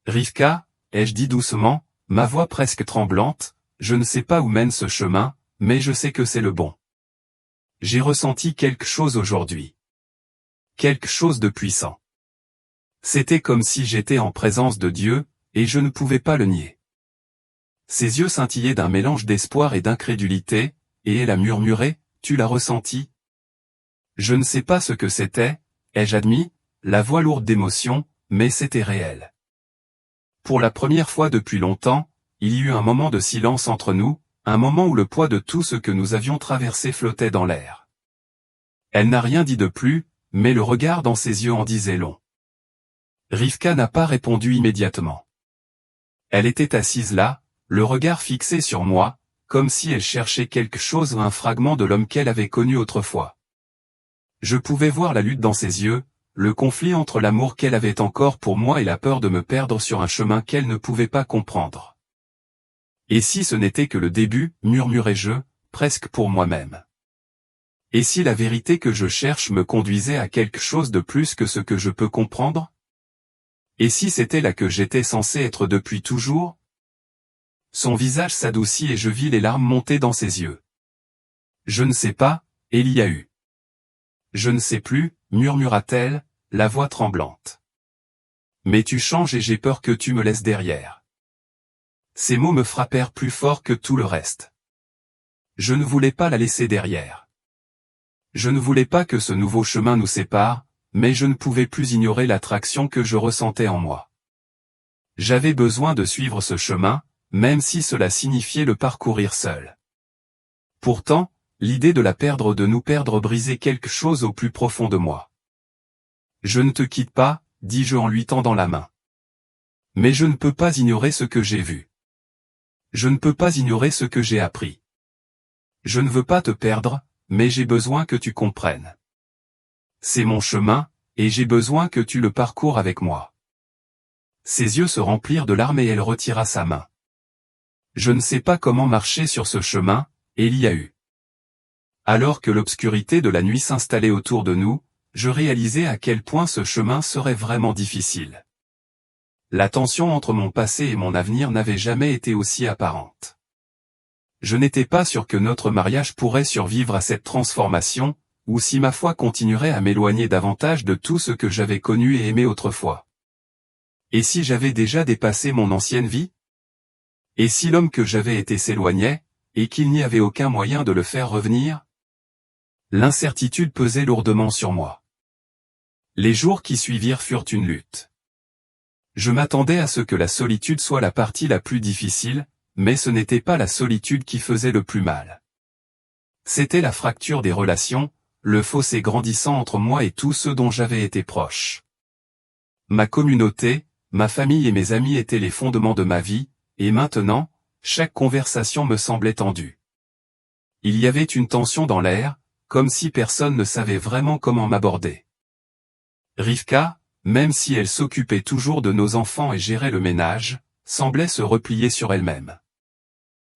Rivka, ai-je dit doucement, ma voix presque tremblante, je ne sais pas où mène ce chemin, mais je sais que c'est le bon. J'ai ressenti quelque chose aujourd'hui. Quelque chose de puissant. C'était comme si j'étais en présence de Dieu, et je ne pouvais pas le nier. Ses yeux scintillaient d'un mélange d'espoir et d'incrédulité, et elle a murmuré, « Tu l'as ressenti ?» Je ne sais pas ce que c'était, ai-je admis, la voix lourde d'émotion, mais c'était réel. Pour la première fois depuis longtemps, il y eut un moment de silence entre nous, un moment où le poids de tout ce que nous avions traversé flottait dans l'air. Elle n'a rien dit de plus, mais le regard dans ses yeux en disait long. Rivka n'a pas répondu immédiatement. Elle était assise là, le regard fixé sur moi, comme si elle cherchait quelque chose ou un fragment de l'homme qu'elle avait connu autrefois. Je pouvais voir la lutte dans ses yeux, le conflit entre l'amour qu'elle avait encore pour moi et la peur de me perdre sur un chemin qu'elle ne pouvait pas comprendre. Et si ce n'était que le début, murmurai-je, presque pour moi-même. Et si la vérité que je cherche me conduisait à quelque chose de plus que ce que je peux comprendre? Et si c'était là que j'étais censé être depuis toujours? Son visage s'adoucit et je vis les larmes monter dans ses yeux. Je ne sais pas, et il y a eu. Je ne sais plus, murmura-t-elle, la voix tremblante. Mais tu changes et j'ai peur que tu me laisses derrière. Ces mots me frappèrent plus fort que tout le reste. Je ne voulais pas la laisser derrière. Je ne voulais pas que ce nouveau chemin nous sépare, mais je ne pouvais plus ignorer l'attraction que je ressentais en moi. J'avais besoin de suivre ce chemin, même si cela signifiait le parcourir seul. Pourtant, l'idée de la perdre ou de nous perdre brisait quelque chose au plus profond de moi. Je ne te quitte pas, dis-je en lui tendant la main. Mais je ne peux pas ignorer ce que j'ai vu. Je ne peux pas ignorer ce que j'ai appris. Je ne veux pas te perdre, mais j'ai besoin que tu comprennes. C'est mon chemin, et j'ai besoin que tu le parcours avec moi. Ses yeux se remplirent de larmes et elle retira sa main. Je ne sais pas comment marcher sur ce chemin, et il y a eu. Alors que l'obscurité de la nuit s'installait autour de nous, je réalisais à quel point ce chemin serait vraiment difficile. La tension entre mon passé et mon avenir n'avait jamais été aussi apparente. Je n'étais pas sûr que notre mariage pourrait survivre à cette transformation, ou si ma foi continuerait à m'éloigner davantage de tout ce que j'avais connu et aimé autrefois. Et si j'avais déjà dépassé mon ancienne vie? Et si l'homme que j'avais été s'éloignait, et qu'il n'y avait aucun moyen de le faire revenir? L'incertitude pesait lourdement sur moi. Les jours qui suivirent furent une lutte. Je m'attendais à ce que la solitude soit la partie la plus difficile, mais ce n'était pas la solitude qui faisait le plus mal. C'était la fracture des relations, le fossé grandissant entre moi et tous ceux dont j'avais été proche. Ma communauté, ma famille et mes amis étaient les fondements de ma vie, et maintenant, chaque conversation me semblait tendue. Il y avait une tension dans l'air, comme si personne ne savait vraiment comment m'aborder. Rivka, même si elle s'occupait toujours de nos enfants et gérait le ménage, semblait se replier sur elle-même.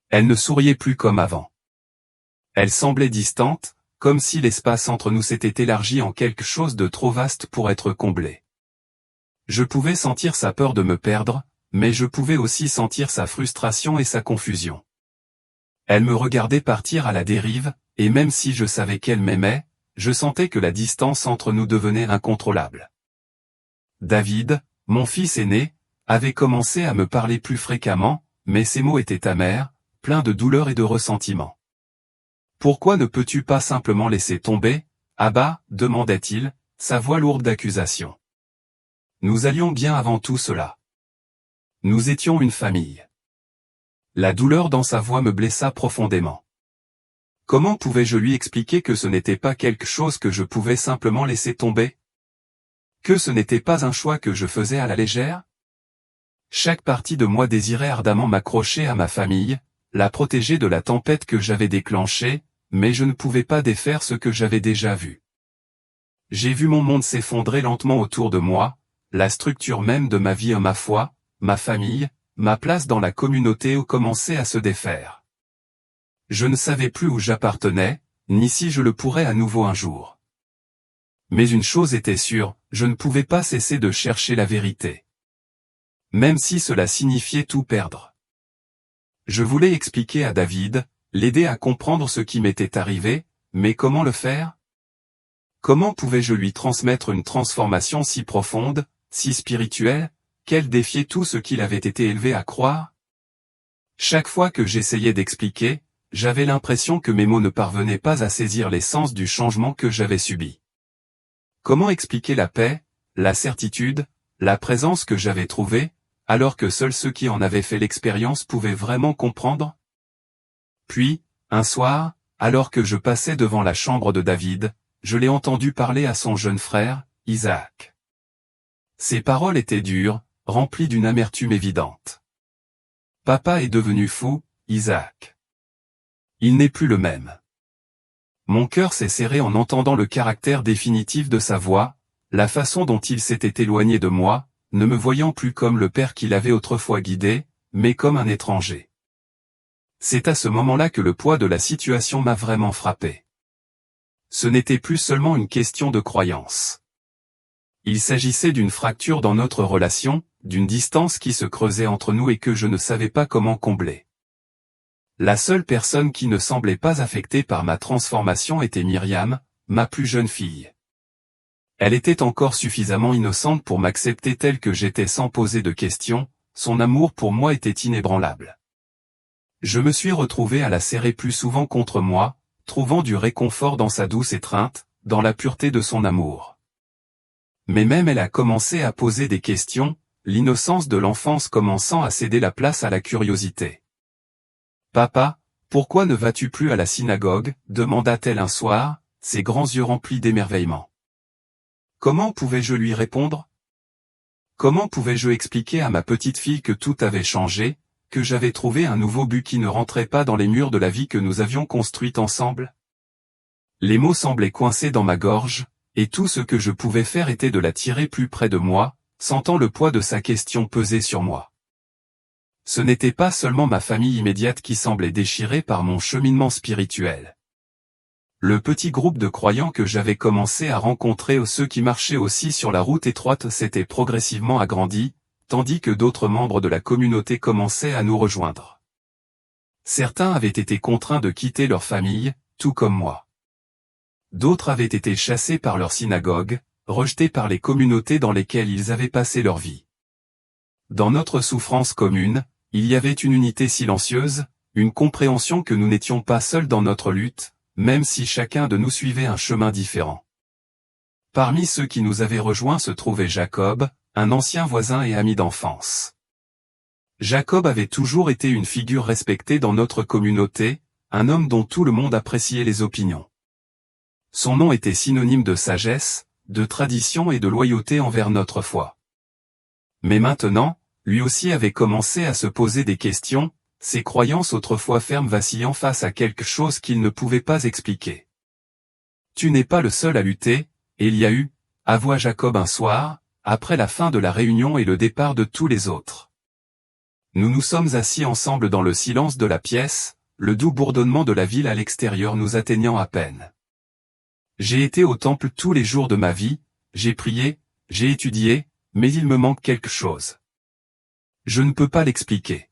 Elle ne souriait plus comme avant. Elle semblait distante, comme si l'espace entre nous s'était élargi en quelque chose de trop vaste pour être comblé. Je pouvais sentir sa peur de me perdre, mais je pouvais aussi sentir sa frustration et sa confusion. Elle me regardait partir à la dérive, et même si je savais qu'elle m'aimait, je sentais que la distance entre nous devenait incontrôlable. David, mon fils aîné, avait commencé à me parler plus fréquemment, mais ses mots étaient amers, pleins de douleur et de ressentiment. « Pourquoi ne peux-tu pas simplement laisser tomber, Abba ?» demandait-il, sa voix lourde d'accusation. Nous allions bien avant tout cela. Nous étions une famille. La douleur dans sa voix me blessa profondément. Comment pouvais-je lui expliquer que ce n'était pas quelque chose que je pouvais simplement laisser tomber? Que ce n'était pas un choix que je faisais à la légère? Chaque partie de moi désirait ardemment m'accrocher à ma famille, la protéger de la tempête que j'avais déclenchée, mais je ne pouvais pas défaire ce que j'avais déjà vu. J'ai vu mon monde s'effondrer lentement autour de moi, la structure même de ma vie, ma foi, ma famille, ma place dans la communauté commençait à se défaire. Je ne savais plus où j'appartenais, ni si je le pourrais à nouveau un jour. Mais une chose était sûre, je ne pouvais pas cesser de chercher la vérité. Même si cela signifiait tout perdre. Je voulais expliquer à David, l'aider à comprendre ce qui m'était arrivé, mais comment le faire? Comment pouvais-je lui transmettre une transformation si profonde, si spirituelle, qu'elle défiait tout ce qu'il avait été élevé à croire? Chaque fois que j'essayais d'expliquer, j'avais l'impression que mes mots ne parvenaient pas à saisir l'essence du changement que j'avais subi. Comment expliquer la paix, la certitude, la présence que j'avais trouvée, alors que seuls ceux qui en avaient fait l'expérience pouvaient vraiment comprendre? Puis, un soir, alors que je passais devant la chambre de David, je l'ai entendu parler à son jeune frère, Isaac. Ses paroles étaient dures, remplies d'une amertume évidente. Papa est devenu fou, Isaac. Il n'est plus le même. Mon cœur s'est serré en entendant le caractère définitif de sa voix, la façon dont il s'était éloigné de moi, ne me voyant plus comme le père qu'il avait autrefois guidé, mais comme un étranger. C'est à ce moment-là que le poids de la situation m'a vraiment frappé. Ce n'était plus seulement une question de croyance. Il s'agissait d'une fracture dans notre relation, d'une distance qui se creusait entre nous et que je ne savais pas comment combler. La seule personne qui ne semblait pas affectée par ma transformation était Myriam, ma plus jeune fille. Elle était encore suffisamment innocente pour m'accepter telle que j'étais sans poser de questions, son amour pour moi était inébranlable. Je me suis retrouvé à la serrer plus souvent contre moi, trouvant du réconfort dans sa douce étreinte, dans la pureté de son amour. Mais même elle a commencé à poser des questions, l'innocence de l'enfance commençant à céder la place à la curiosité. « Papa, pourquoi ne vas-tu plus à la synagogue ?» demanda-t-elle un soir, ses grands yeux remplis d'émerveillement. Comment pouvais-je lui répondre? Comment pouvais-je expliquer à ma petite fille que tout avait changé, que j'avais trouvé un nouveau but qui ne rentrait pas dans les murs de la vie que nous avions construite ensemble? Les mots semblaient coincés dans ma gorge, et tout ce que je pouvais faire était de la tirer plus près de moi, sentant le poids de sa question peser sur moi. Ce n'était pas seulement ma famille immédiate qui semblait déchirée par mon cheminement spirituel. Le petit groupe de croyants que j'avais commencé à rencontrer ou ceux qui marchaient aussi sur la route étroite s'était progressivement agrandi, tandis que d'autres membres de la communauté commençaient à nous rejoindre. Certains avaient été contraints de quitter leur famille, tout comme moi. D'autres avaient été chassés par leur synagogue, rejetés par les communautés dans lesquelles ils avaient passé leur vie. Dans notre souffrance commune, il y avait une unité silencieuse, une compréhension que nous n'étions pas seuls dans notre lutte, même si chacun de nous suivait un chemin différent. Parmi ceux qui nous avaient rejoints se trouvait Jacob, un ancien voisin et ami d'enfance. Jacob avait toujours été une figure respectée dans notre communauté, un homme dont tout le monde appréciait les opinions. Son nom était synonyme de sagesse, de tradition et de loyauté envers notre foi. Mais maintenant, lui aussi avait commencé à se poser des questions, ses croyances autrefois fermes vacillant face à quelque chose qu'il ne pouvait pas expliquer. « Tu n'es pas le seul à lutter, et il y a eu, » avoua Jacob un soir, après la fin de la réunion et le départ de tous les autres. Nous nous sommes assis ensemble dans le silence de la pièce, le doux bourdonnement de la ville à l'extérieur nous atteignant à peine. J'ai été au temple tous les jours de ma vie, j'ai prié, j'ai étudié, mais il me manque quelque chose. Je ne peux pas l'expliquer.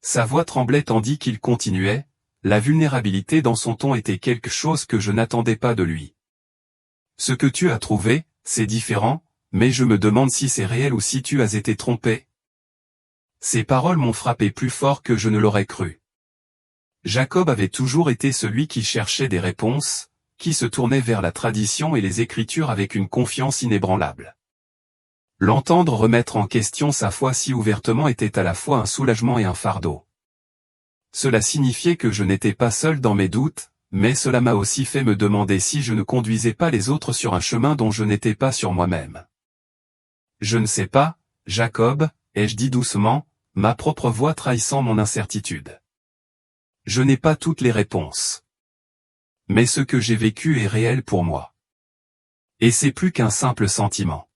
Sa voix tremblait tandis qu'il continuait, la vulnérabilité dans son ton était quelque chose que je n'attendais pas de lui. Ce que tu as trouvé, c'est différent, mais je me demande si c'est réel ou si tu as été trompé. Ces paroles m'ont frappé plus fort que je ne l'aurais cru. Jacob avait toujours été celui qui cherchait des réponses, qui se tournait vers la tradition et les Écritures avec une confiance inébranlable. L'entendre remettre en question sa foi si ouvertement était à la fois un soulagement et un fardeau. Cela signifiait que je n'étais pas seul dans mes doutes, mais cela m'a aussi fait me demander si je ne conduisais pas les autres sur un chemin dont je n'étais pas sur moi-même. Je ne sais pas, Jacob, ai-je dit doucement, ma propre voix trahissant mon incertitude. Je n'ai pas toutes les réponses. Mais ce que j'ai vécu est réel pour moi. Et c'est plus qu'un simple sentiment.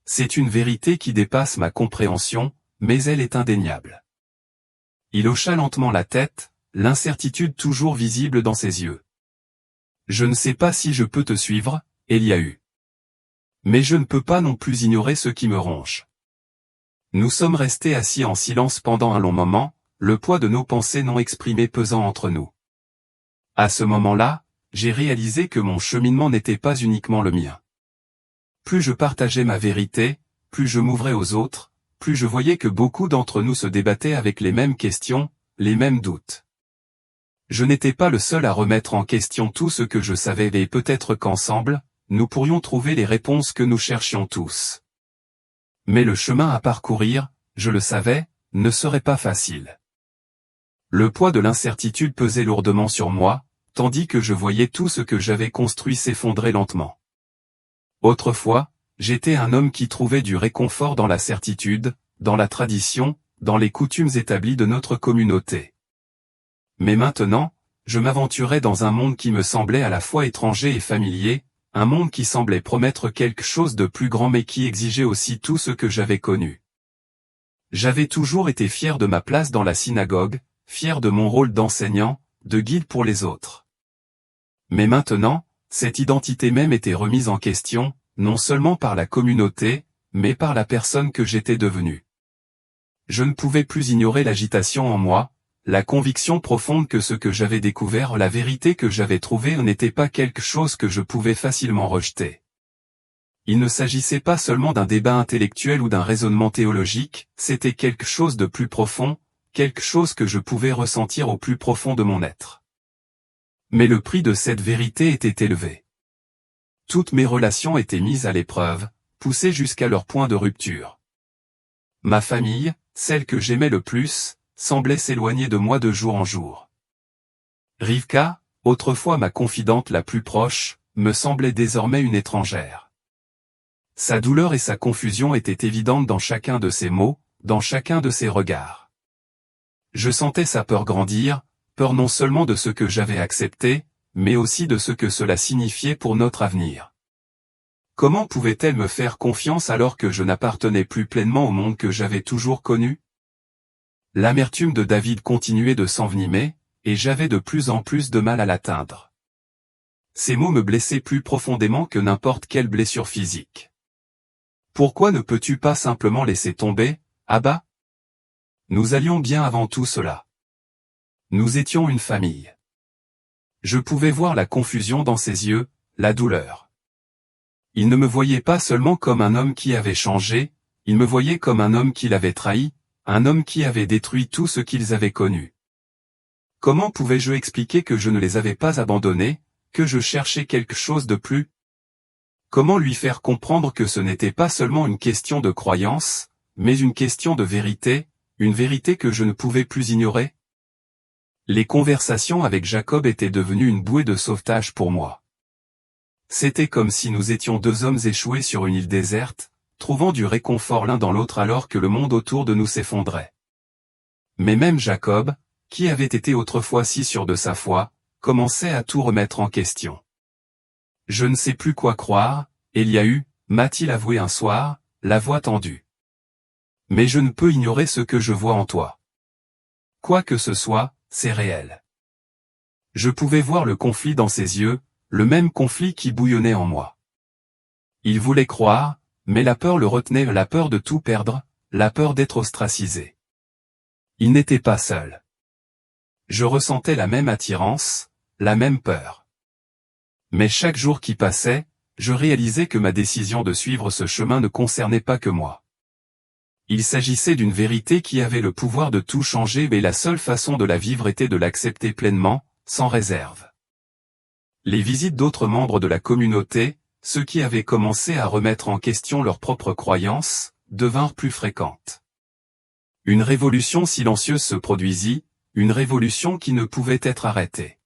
C'est une vérité qui dépasse ma compréhension, mais elle est indéniable. Il hocha lentement la tête, l'incertitude toujours visible dans ses yeux. Je ne sais pas si je peux te suivre, Eliahu. Mais je ne peux pas non plus ignorer ce qui me ronge. Nous sommes restés assis en silence pendant un long moment, le poids de nos pensées non exprimées pesant entre nous. À ce moment-là, j'ai réalisé que mon cheminement n'était pas uniquement le mien. Plus je partageais ma vérité, plus je m'ouvrais aux autres, plus je voyais que beaucoup d'entre nous se débattaient avec les mêmes questions, les mêmes doutes. Je n'étais pas le seul à remettre en question tout ce que je savais et peut-être qu'ensemble, nous pourrions trouver les réponses que nous cherchions tous. Mais le chemin à parcourir, je le savais, ne serait pas facile. Le poids de l'incertitude pesait lourdement sur moi, tandis que je voyais tout ce que j'avais construit s'effondrer lentement. Autrefois, j'étais un homme qui trouvait du réconfort dans la certitude, dans la tradition, dans les coutumes établies de notre communauté. Mais maintenant, je m'aventurais dans un monde qui me semblait à la fois étranger et familier, un monde qui semblait promettre quelque chose de plus grand mais qui exigeait aussi tout ce que j'avais connu. J'avais toujours été fier de ma place dans la synagogue, fier de mon rôle d'enseignant, de guide pour les autres. Mais maintenant, cette identité même était remise en question, non seulement par la communauté, mais par la personne que j'étais devenue. Je ne pouvais plus ignorer l'agitation en moi, la conviction profonde que ce que j'avais découvert, la vérité que j'avais trouvée n'était pas quelque chose que je pouvais facilement rejeter. Il ne s'agissait pas seulement d'un débat intellectuel ou d'un raisonnement théologique, c'était quelque chose de plus profond, quelque chose que je pouvais ressentir au plus profond de mon être. Mais le prix de cette vérité était élevé. Toutes mes relations étaient mises à l'épreuve, poussées jusqu'à leur point de rupture. Ma famille, celle que j'aimais le plus, semblait s'éloigner de moi de jour en jour. Rivka, autrefois ma confidente la plus proche, me semblait désormais une étrangère. Sa douleur et sa confusion étaient évidentes dans chacun de ses mots, dans chacun de ses regards. Je sentais sa peur grandir, peur non seulement de ce que j'avais accepté, mais aussi de ce que cela signifiait pour notre avenir. Comment pouvait-elle me faire confiance alors que je n'appartenais plus pleinement au monde que j'avais toujours connu? L'amertume de David continuait de s'envenimer, et j'avais de plus en plus de mal à l'atteindre. Ces mots me blessaient plus profondément que n'importe quelle blessure physique. Pourquoi ne peux-tu pas simplement laisser tomber, Abba? Nous allions bien avant tout cela. Nous étions une famille. Je pouvais voir la confusion dans ses yeux, la douleur. Il ne me voyait pas seulement comme un homme qui avait changé, il me voyait comme un homme qui l'avait trahi, un homme qui avait détruit tout ce qu'ils avaient connu. Comment pouvais-je expliquer que je ne les avais pas abandonnés, que je cherchais quelque chose de plus? Comment lui faire comprendre que ce n'était pas seulement une question de croyance, mais une question de vérité, une vérité que je ne pouvais plus ignorer? Les conversations avec Jacob étaient devenues une bouée de sauvetage pour moi. C'était comme si nous étions deux hommes échoués sur une île déserte, trouvant du réconfort l'un dans l'autre alors que le monde autour de nous s'effondrait. Mais même Jacob, qui avait été autrefois si sûr de sa foi, commençait à tout remettre en question. Je ne sais plus quoi croire, Eliahu, m'a-t-il avoué un soir, la voix tendue. Mais je ne peux ignorer ce que je vois en toi. Quoi que ce soit, c'est réel. Je pouvais voir le conflit dans ses yeux, le même conflit qui bouillonnait en moi. Il voulait croire, mais la peur le retenait, la peur de tout perdre, la peur d'être ostracisé. Il n'était pas seul. Je ressentais la même attirance, la même peur. Mais chaque jour qui passait, je réalisais que ma décision de suivre ce chemin ne concernait pas que moi. Il s'agissait d'une vérité qui avait le pouvoir de tout changer, mais la seule façon de la vivre était de l'accepter pleinement, sans réserve. Les visites d'autres membres de la communauté, ceux qui avaient commencé à remettre en question leurs propres croyances, devinrent plus fréquentes. Une révolution silencieuse se produisit, une révolution qui ne pouvait être arrêtée.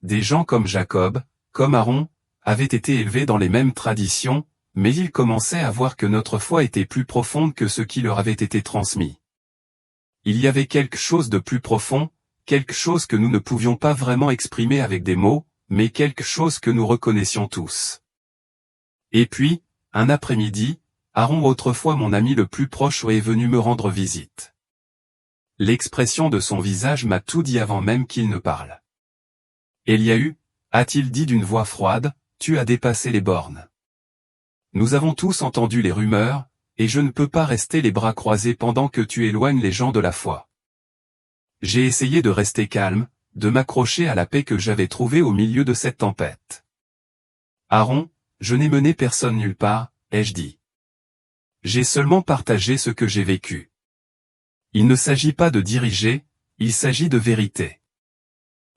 Des gens comme Jacob, comme Aaron, avaient été élevés dans les mêmes traditions, mais ils commençaient à voir que notre foi était plus profonde que ce qui leur avait été transmis. Il y avait quelque chose de plus profond, quelque chose que nous ne pouvions pas vraiment exprimer avec des mots, mais quelque chose que nous reconnaissions tous. Et puis, un après-midi, Aaron, autrefois mon ami le plus proche, est venu me rendre visite. L'expression de son visage m'a tout dit avant même qu'il ne parle. Eliahu, a-t-il dit d'une voix froide, tu as dépassé les bornes. Nous avons tous entendu les rumeurs, et je ne peux pas rester les bras croisés pendant que tu éloignes les gens de la foi. J'ai essayé de rester calme, de m'accrocher à la paix que j'avais trouvée au milieu de cette tempête. Aaron, je n'ai mené personne nulle part, ai-je dit. J'ai seulement partagé ce que j'ai vécu. Il ne s'agit pas de diriger, il s'agit de vérité.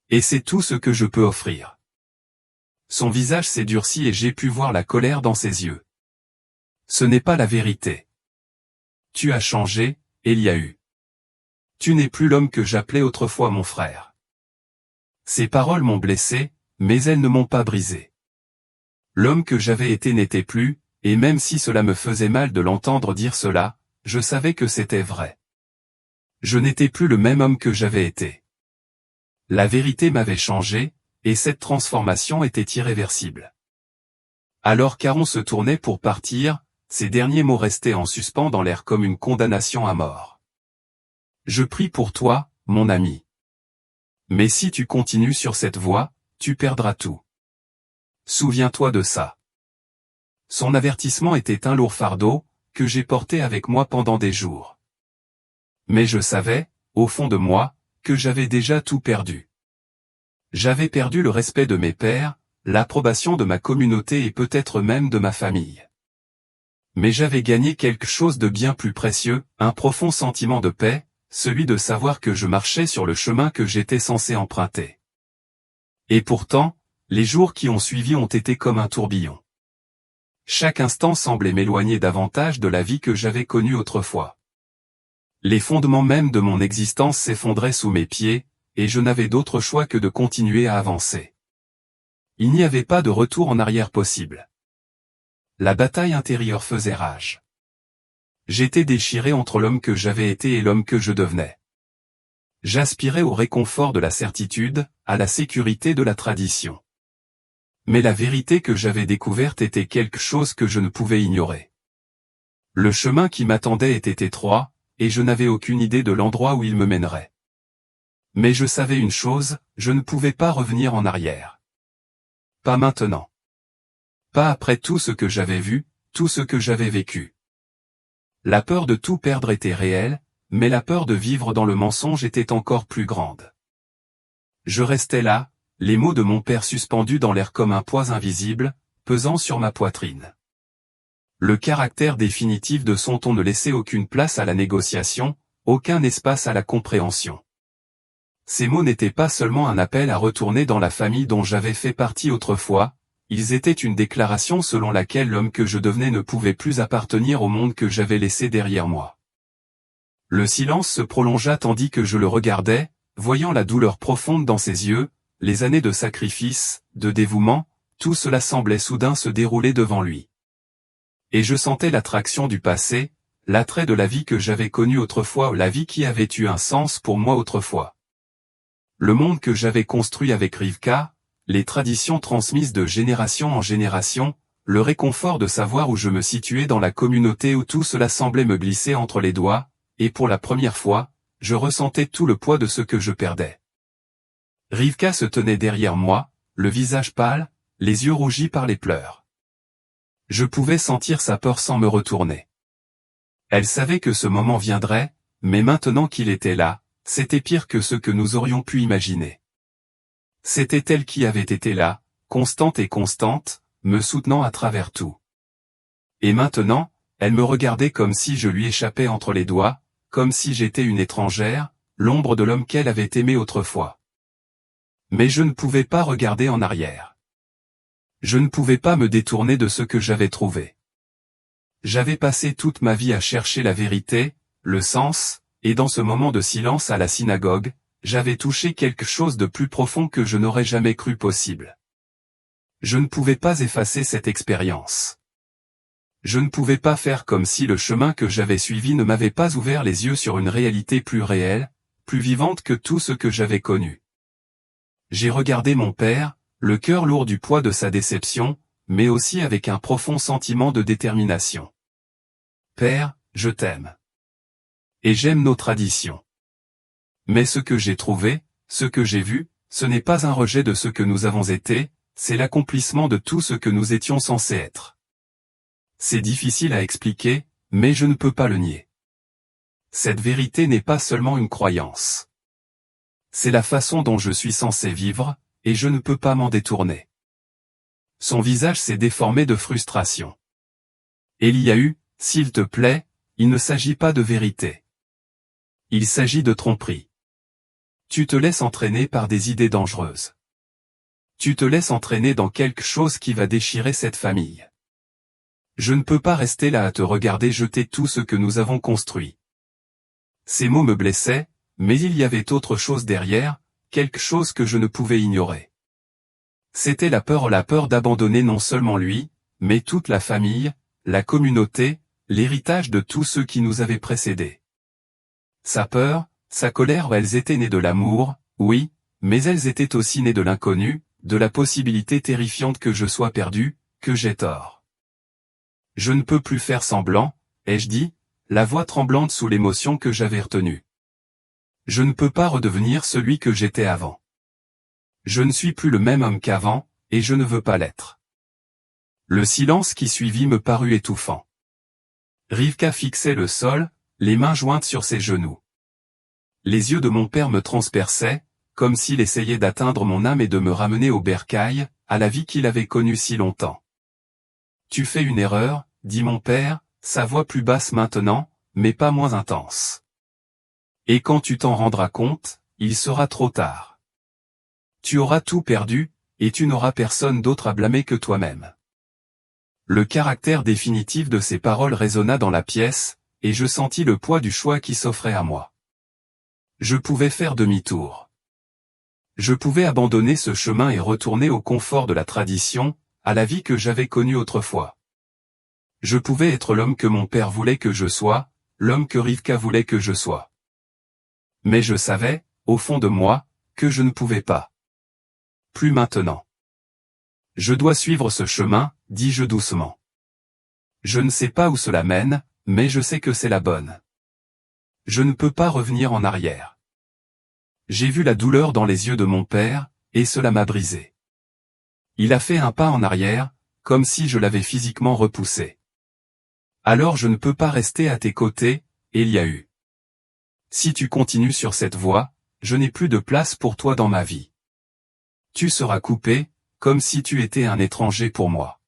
Et c'est tout ce que je peux offrir. Son visage s'est durci et j'ai pu voir la colère dans ses yeux. Ce n'est pas la vérité. Tu as changé, Eliahu. Tu n'es plus l'homme que j'appelais autrefois mon frère. Ces paroles m'ont blessé, mais elles ne m'ont pas brisé. L'homme que j'avais été n'était plus, et même si cela me faisait mal de l'entendre dire cela, je savais que c'était vrai. Je n'étais plus le même homme que j'avais été. La vérité m'avait changé, et cette transformation était irréversible. Alors qu'Aaron se tournait pour partir, ces derniers mots restaient en suspens dans l'air comme une condamnation à mort. Je prie pour toi, mon ami. Mais si tu continues sur cette voie, tu perdras tout. Souviens-toi de ça. Son avertissement était un lourd fardeau, que j'ai porté avec moi pendant des jours. Mais je savais, au fond de moi, que j'avais déjà tout perdu. J'avais perdu le respect de mes pairs, l'approbation de ma communauté et peut-être même de ma famille. Mais j'avais gagné quelque chose de bien plus précieux, un profond sentiment de paix, celui de savoir que je marchais sur le chemin que j'étais censé emprunter. Et pourtant, les jours qui ont suivi ont été comme un tourbillon. Chaque instant semblait m'éloigner davantage de la vie que j'avais connue autrefois. Les fondements même de mon existence s'effondraient sous mes pieds, et je n'avais d'autre choix que de continuer à avancer. Il n'y avait pas de retour en arrière possible. La bataille intérieure faisait rage. J'étais déchiré entre l'homme que j'avais été et l'homme que je devenais. J'aspirais au réconfort de la certitude, à la sécurité de la tradition. Mais la vérité que j'avais découverte était quelque chose que je ne pouvais ignorer. Le chemin qui m'attendait était étroit, et je n'avais aucune idée de l'endroit où il me mènerait. Mais je savais une chose, je ne pouvais pas revenir en arrière. Pas maintenant. Pas après tout ce que j'avais vu, tout ce que j'avais vécu. La peur de tout perdre était réelle, mais la peur de vivre dans le mensonge était encore plus grande. Je restais là, les mots de mon père suspendus dans l'air comme un poids invisible, pesant sur ma poitrine. Le caractère définitif de son ton ne laissait aucune place à la négociation, aucun espace à la compréhension. Ces mots n'étaient pas seulement un appel à retourner dans la famille dont j'avais fait partie autrefois, ils étaient une déclaration selon laquelle l'homme que je devenais ne pouvait plus appartenir au monde que j'avais laissé derrière moi. Le silence se prolongea tandis que je le regardais, voyant la douleur profonde dans ses yeux, les années de sacrifice, de dévouement, tout cela semblait soudain se dérouler devant lui. Et je sentais l'attraction du passé, l'attrait de la vie que j'avais connue autrefois, la vie qui avait eu un sens pour moi autrefois. Le monde que j'avais construit avec Rivka, les traditions transmises de génération en génération, le réconfort de savoir où je me situais dans la communauté où tout cela semblait me glisser entre les doigts, et pour la première fois, je ressentais tout le poids de ce que je perdais. Rivka se tenait derrière moi, le visage pâle, les yeux rougis par les pleurs. Je pouvais sentir sa peur sans me retourner. Elle savait que ce moment viendrait, mais maintenant qu'il était là, c'était pire que ce que nous aurions pu imaginer. C'était elle qui avait été là, constante et constante, me soutenant à travers tout. Et maintenant, elle me regardait comme si je lui échappais entre les doigts, comme si j'étais une étrangère, l'ombre de l'homme qu'elle avait aimé autrefois. Mais je ne pouvais pas regarder en arrière. Je ne pouvais pas me détourner de ce que j'avais trouvé. J'avais passé toute ma vie à chercher la vérité, le sens, et dans ce moment de silence à la synagogue, j'avais touché quelque chose de plus profond que je n'aurais jamais cru possible. Je ne pouvais pas effacer cette expérience. Je ne pouvais pas faire comme si le chemin que j'avais suivi ne m'avait pas ouvert les yeux sur une réalité plus réelle, plus vivante que tout ce que j'avais connu. J'ai regardé mon père, le cœur lourd du poids de sa déception, mais aussi avec un profond sentiment de détermination. Père, je t'aime. Et j'aime nos traditions. Mais ce que j'ai trouvé, ce que j'ai vu, ce n'est pas un rejet de ce que nous avons été, c'est l'accomplissement de tout ce que nous étions censés être. C'est difficile à expliquer, mais je ne peux pas le nier. Cette vérité n'est pas seulement une croyance. C'est la façon dont je suis censé vivre, et je ne peux pas m'en détourner. Son visage s'est déformé de frustration. Eliahu, s'il te plaît, il ne s'agit pas de vérité. Il s'agit de tromperie. Tu te laisses entraîner par des idées dangereuses. Tu te laisses entraîner dans quelque chose qui va déchirer cette famille. Je ne peux pas rester là à te regarder jeter tout ce que nous avons construit. Ces mots me blessaient, mais il y avait autre chose derrière, quelque chose que je ne pouvais ignorer. C'était la peur d'abandonner non seulement lui, mais toute la famille, la communauté, l'héritage de tous ceux qui nous avaient précédés. Sa peur, sa colère, elles étaient nées de l'amour, oui, mais elles étaient aussi nées de l'inconnu, de la possibilité terrifiante que je sois perdu, que j'ai tort. Je ne peux plus faire semblant, ai-je dit, la voix tremblante sous l'émotion que j'avais retenue. Je ne peux pas redevenir celui que j'étais avant. Je ne suis plus le même homme qu'avant, et je ne veux pas l'être. Le silence qui suivit me parut étouffant. Rivka fixait le sol, les mains jointes sur ses genoux. Les yeux de mon père me transperçaient, comme s'il essayait d'atteindre mon âme et de me ramener au bercail, à la vie qu'il avait connue si longtemps. Tu fais une erreur, dit mon père, sa voix plus basse maintenant, mais pas moins intense. Et quand tu t'en rendras compte, il sera trop tard. Tu auras tout perdu, et tu n'auras personne d'autre à blâmer que toi-même. Le caractère définitif de ces paroles résonna dans la pièce, et je sentis le poids du choix qui s'offrait à moi. Je pouvais faire demi-tour. Je pouvais abandonner ce chemin et retourner au confort de la tradition, à la vie que j'avais connue autrefois. Je pouvais être l'homme que mon père voulait que je sois, l'homme que Rivka voulait que je sois. Mais je savais, au fond de moi, que je ne pouvais pas. Plus maintenant. Je dois suivre ce chemin, dis-je doucement. Je ne sais pas où cela mène, mais je sais que c'est la bonne. Je ne peux pas revenir en arrière. J'ai vu la douleur dans les yeux de mon père, et cela m'a brisé. Il a fait un pas en arrière, comme si je l'avais physiquement repoussé. Alors je ne peux pas rester à tes côtés, Eliahu. Si tu continues sur cette voie, je n'ai plus de place pour toi dans ma vie. Tu seras coupé, comme si tu étais un étranger pour moi.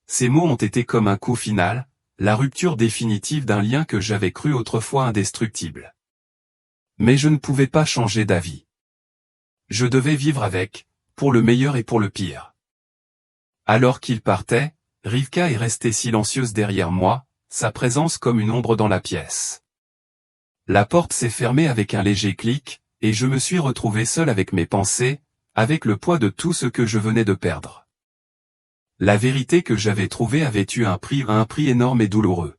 Ces mots ont été comme un coup final, la rupture définitive d'un lien que j'avais cru autrefois indestructible. Mais je ne pouvais pas changer d'avis. Je devais vivre avec, pour le meilleur et pour le pire. Alors qu'il partait, Rivka est restée silencieuse derrière moi, sa présence comme une ombre dans la pièce. La porte s'est fermée avec un léger clic, et je me suis retrouvé seul avec mes pensées, avec le poids de tout ce que je venais de perdre. La vérité que j'avais trouvée avait eu un prix énorme et douloureux.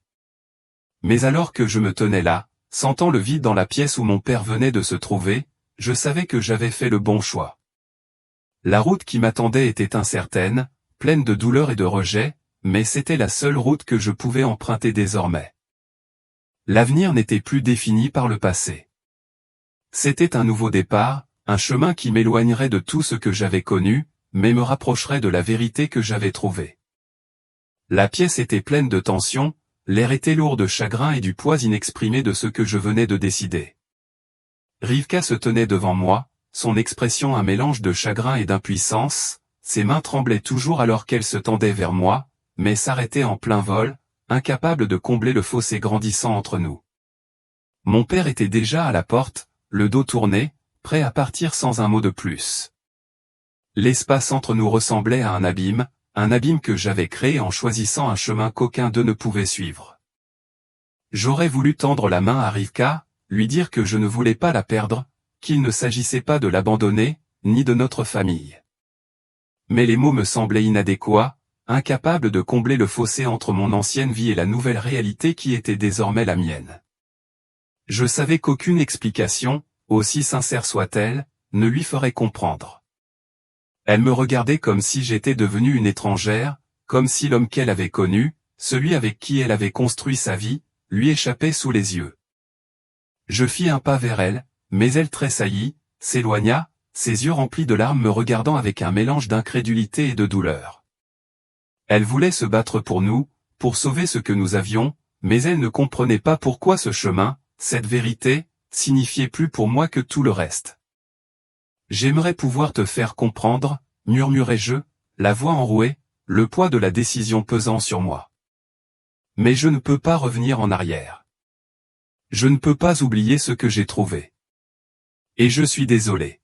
Mais alors que je me tenais là, sentant le vide dans la pièce où mon père venait de se trouver, je savais que j'avais fait le bon choix. La route qui m'attendait était incertaine, pleine de douleur et de rejet, mais c'était la seule route que je pouvais emprunter désormais. L'avenir n'était plus défini par le passé. C'était un nouveau départ, un chemin qui m'éloignerait de tout ce que j'avais connu, mais me rapprocherait de la vérité que j'avais trouvée. La pièce était pleine de tension, l'air était lourd de chagrin et du poids inexprimé de ce que je venais de décider. Rivka se tenait devant moi, son expression un mélange de chagrin et d'impuissance, ses mains tremblaient toujours alors qu'elle se tendait vers moi, mais s'arrêtait en plein vol, incapable de combler le fossé grandissant entre nous. Mon père était déjà à la porte, le dos tourné, prêt à partir sans un mot de plus. L'espace entre nous ressemblait à un abîme que j'avais créé en choisissant un chemin qu'aucun d'eux ne pouvait suivre. J'aurais voulu tendre la main à Rivka, lui dire que je ne voulais pas la perdre, qu'il ne s'agissait pas de l'abandonner, ni de notre famille. Mais les mots me semblaient inadéquats, incapable de combler le fossé entre mon ancienne vie et la nouvelle réalité qui était désormais la mienne. Je savais qu'aucune explication, aussi sincère soit-elle, ne lui ferait comprendre. Elle me regardait comme si j'étais devenue une étrangère, comme si l'homme qu'elle avait connu, celui avec qui elle avait construit sa vie, lui échappait sous les yeux. Je fis un pas vers elle, mais elle tressaillit, s'éloigna, ses yeux remplis de larmes me regardant avec un mélange d'incrédulité et de douleur. Elle voulait se battre pour nous, pour sauver ce que nous avions, mais elle ne comprenait pas pourquoi ce chemin, cette vérité, signifiait plus pour moi que tout le reste. J'aimerais pouvoir te faire comprendre, murmurai-je, la voix enrouée, le poids de la décision pesant sur moi. Mais je ne peux pas revenir en arrière. Je ne peux pas oublier ce que j'ai trouvé. Et je suis désolé.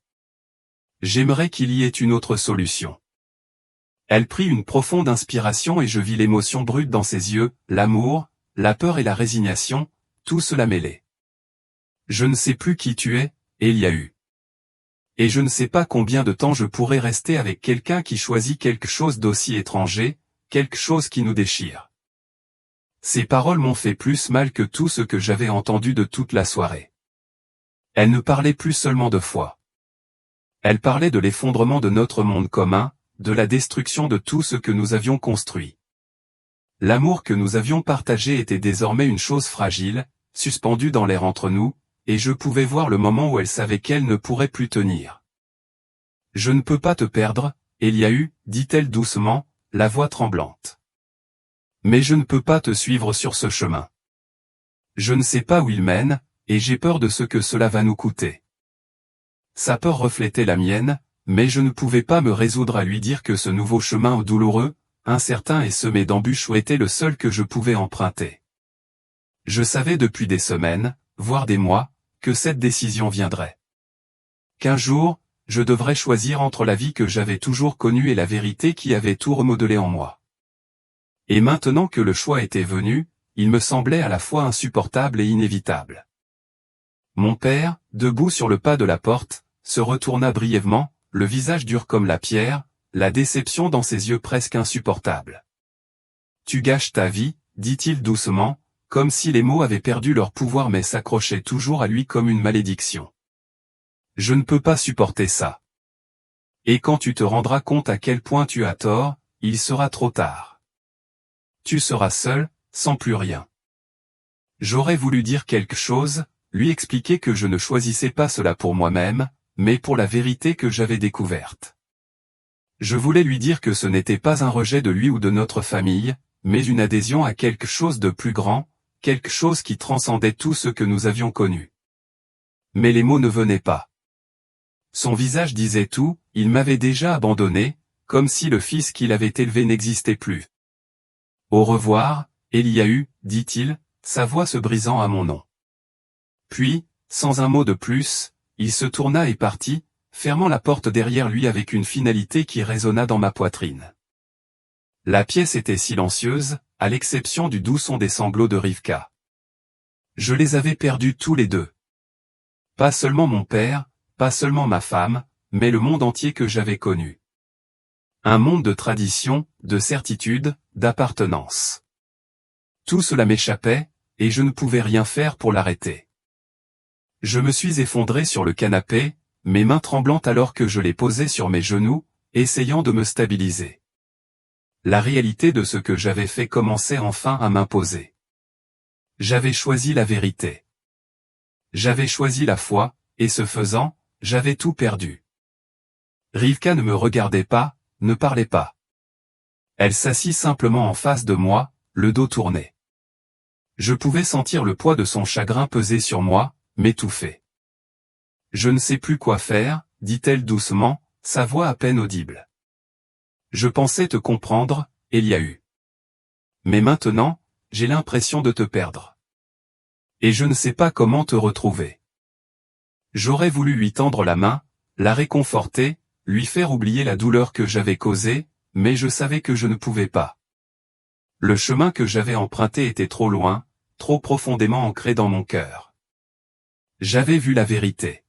J'aimerais qu'il y ait une autre solution. Elle prit une profonde inspiration et je vis l'émotion brute dans ses yeux, l'amour, la peur et la résignation, tout cela mêlé. Je ne sais plus qui tu es, Eliahu. Et je ne sais pas combien de temps je pourrais rester avec quelqu'un qui choisit quelque chose d'aussi étranger, quelque chose qui nous déchire. Ces paroles m'ont fait plus mal que tout ce que j'avais entendu de toute la soirée. Elle ne parlait plus seulement de foi. Elle parlait de l'effondrement de notre monde commun, de la destruction de tout ce que nous avions construit. L'amour que nous avions partagé était désormais une chose fragile, suspendue dans l'air entre nous, et je pouvais voir le moment où elle savait qu'elle ne pourrait plus tenir. « Je ne peux pas te perdre, Eliahu, dit-elle doucement, la voix tremblante. Mais je ne peux pas te suivre sur ce chemin. Je ne sais pas où il mène, et j'ai peur de ce que cela va nous coûter. » Sa peur reflétait la mienne, mais je ne pouvais pas me résoudre à lui dire que ce nouveau chemin douloureux, incertain et semé d'embûches était le seul que je pouvais emprunter. Je savais depuis des semaines, voire des mois, que cette décision viendrait. Qu'un jour, je devrais choisir entre la vie que j'avais toujours connue et la vérité qui avait tout remodelé en moi. Et maintenant que le choix était venu, il me semblait à la fois insupportable et inévitable. Mon père, debout sur le pas de la porte, se retourna brièvement, le visage dur comme la pierre, la déception dans ses yeux presque insupportable. « Tu gâches ta vie, dit-il doucement, comme si les mots avaient perdu leur pouvoir mais s'accrochaient toujours à lui comme une malédiction. Je ne peux pas supporter ça. Et quand tu te rendras compte à quel point tu as tort, il sera trop tard. Tu seras seul, sans plus rien. » J'aurais voulu dire quelque chose, lui expliquer que je ne choisissais pas cela pour moi-même, mais pour la vérité que j'avais découverte. Je voulais lui dire que ce n'était pas un rejet de lui ou de notre famille, mais une adhésion à quelque chose de plus grand, quelque chose qui transcendait tout ce que nous avions connu. Mais les mots ne venaient pas. Son visage disait tout, il m'avait déjà abandonné, comme si le fils qu'il avait élevé n'existait plus. « Au revoir, Eliahu, dit-il, sa voix se brisant à mon nom. Puis, sans un mot de plus, il se tourna et partit, fermant la porte derrière lui avec une finalité qui résonna dans ma poitrine. La pièce était silencieuse, à l'exception du doux son des sanglots de Rivka. Je les avais perdus tous les deux. Pas seulement mon père, pas seulement ma femme, mais le monde entier que j'avais connu. Un monde de tradition, de certitude, d'appartenance. Tout cela m'échappait, et je ne pouvais rien faire pour l'arrêter. Je me suis effondré sur le canapé, mes mains tremblantes alors que je les posais sur mes genoux, essayant de me stabiliser. La réalité de ce que j'avais fait commençait enfin à m'imposer. J'avais choisi la vérité. J'avais choisi la foi, et ce faisant, j'avais tout perdu. Rivka ne me regardait pas, ne parlait pas. Elle s'assit simplement en face de moi, le dos tourné. Je pouvais sentir le poids de son chagrin peser sur moi, m'étouffer. « Je ne sais plus quoi faire, dit-elle doucement, sa voix à peine audible. Je pensais te comprendre, Eliahu. Mais maintenant, j'ai l'impression de te perdre. Et je ne sais pas comment te retrouver. » J'aurais voulu lui tendre la main, la réconforter, lui faire oublier la douleur que j'avais causée, mais je savais que je ne pouvais pas. Le chemin que j'avais emprunté était trop loin, trop profondément ancré dans mon cœur. J'avais vu la vérité.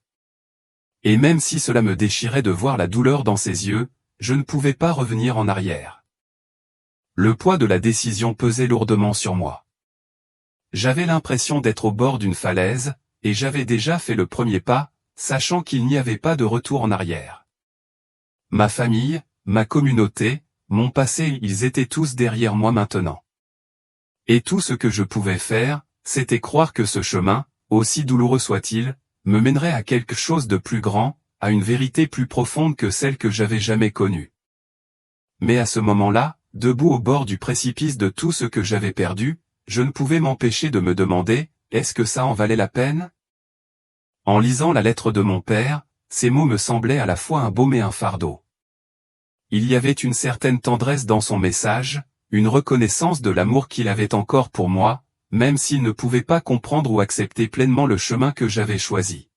Et même si cela me déchirait de voir la douleur dans ses yeux, je ne pouvais pas revenir en arrière. Le poids de la décision pesait lourdement sur moi. J'avais l'impression d'être au bord d'une falaise, et j'avais déjà fait le premier pas, sachant qu'il n'y avait pas de retour en arrière. Ma famille, ma communauté, mon passé, ils étaient tous derrière moi maintenant. Et tout ce que je pouvais faire, c'était croire que ce chemin, aussi douloureux soit-il, me mènerait à quelque chose de plus grand, à une vérité plus profonde que celle que j'avais jamais connue. Mais à ce moment-là, debout au bord du précipice de tout ce que j'avais perdu, je ne pouvais m'empêcher de me demander, est-ce que ça en valait la peine? En lisant la lettre de mon père, ces mots me semblaient à la fois un baume et un fardeau. Il y avait une certaine tendresse dans son message, une reconnaissance de l'amour qu'il avait encore pour moi, même s'il ne pouvait pas comprendre ou accepter pleinement le chemin que j'avais choisi.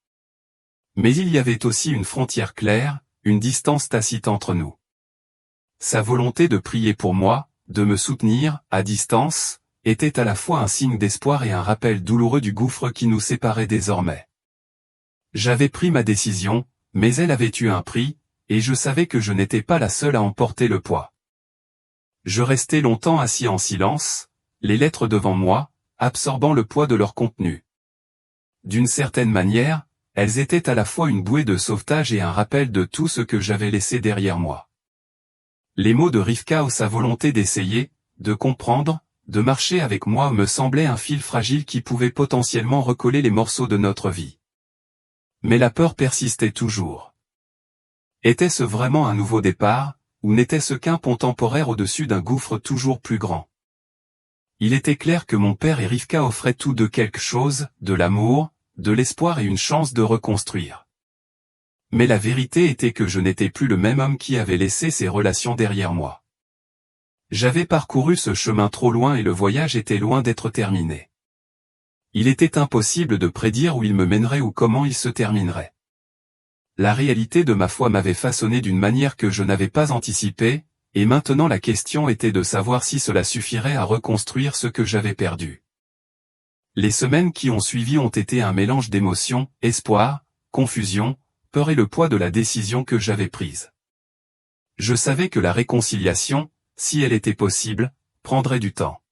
Mais il y avait aussi une frontière claire, une distance tacite entre nous. Sa volonté de prier pour moi, de me soutenir, à distance, était à la fois un signe d'espoir et un rappel douloureux du gouffre qui nous séparait désormais. J'avais pris ma décision, mais elle avait eu un prix, et je savais que je n'étais pas la seule à en porter le poids. Je restai longtemps assis en silence, les lettres devant moi, absorbant le poids de leur contenu. D'une certaine manière, elles étaient à la fois une bouée de sauvetage et un rappel de tout ce que j'avais laissé derrière moi. Les mots de Rivka ou sa volonté d'essayer, de comprendre, de marcher avec moi me semblaient un fil fragile qui pouvait potentiellement recoller les morceaux de notre vie. Mais la peur persistait toujours. Était-ce vraiment un nouveau départ, ou n'était-ce qu'un pont temporaire au-dessus d'un gouffre toujours plus grand? Il était clair que mon père et Rivka offraient tous deux quelque chose, de l'amour, de l'espoir et une chance de reconstruire. Mais la vérité était que je n'étais plus le même homme qui avait laissé ses relations derrière moi. J'avais parcouru ce chemin trop loin et le voyage était loin d'être terminé. Il était impossible de prédire où il me mènerait ou comment il se terminerait. La réalité de ma foi m'avait façonné d'une manière que je n'avais pas anticipée, et maintenant la question était de savoir si cela suffirait à reconstruire ce que j'avais perdu. Les semaines qui ont suivi ont été un mélange d'émotions, espoir, confusion, peur et le poids de la décision que j'avais prise. Je savais que la réconciliation, si elle était possible, prendrait du temps.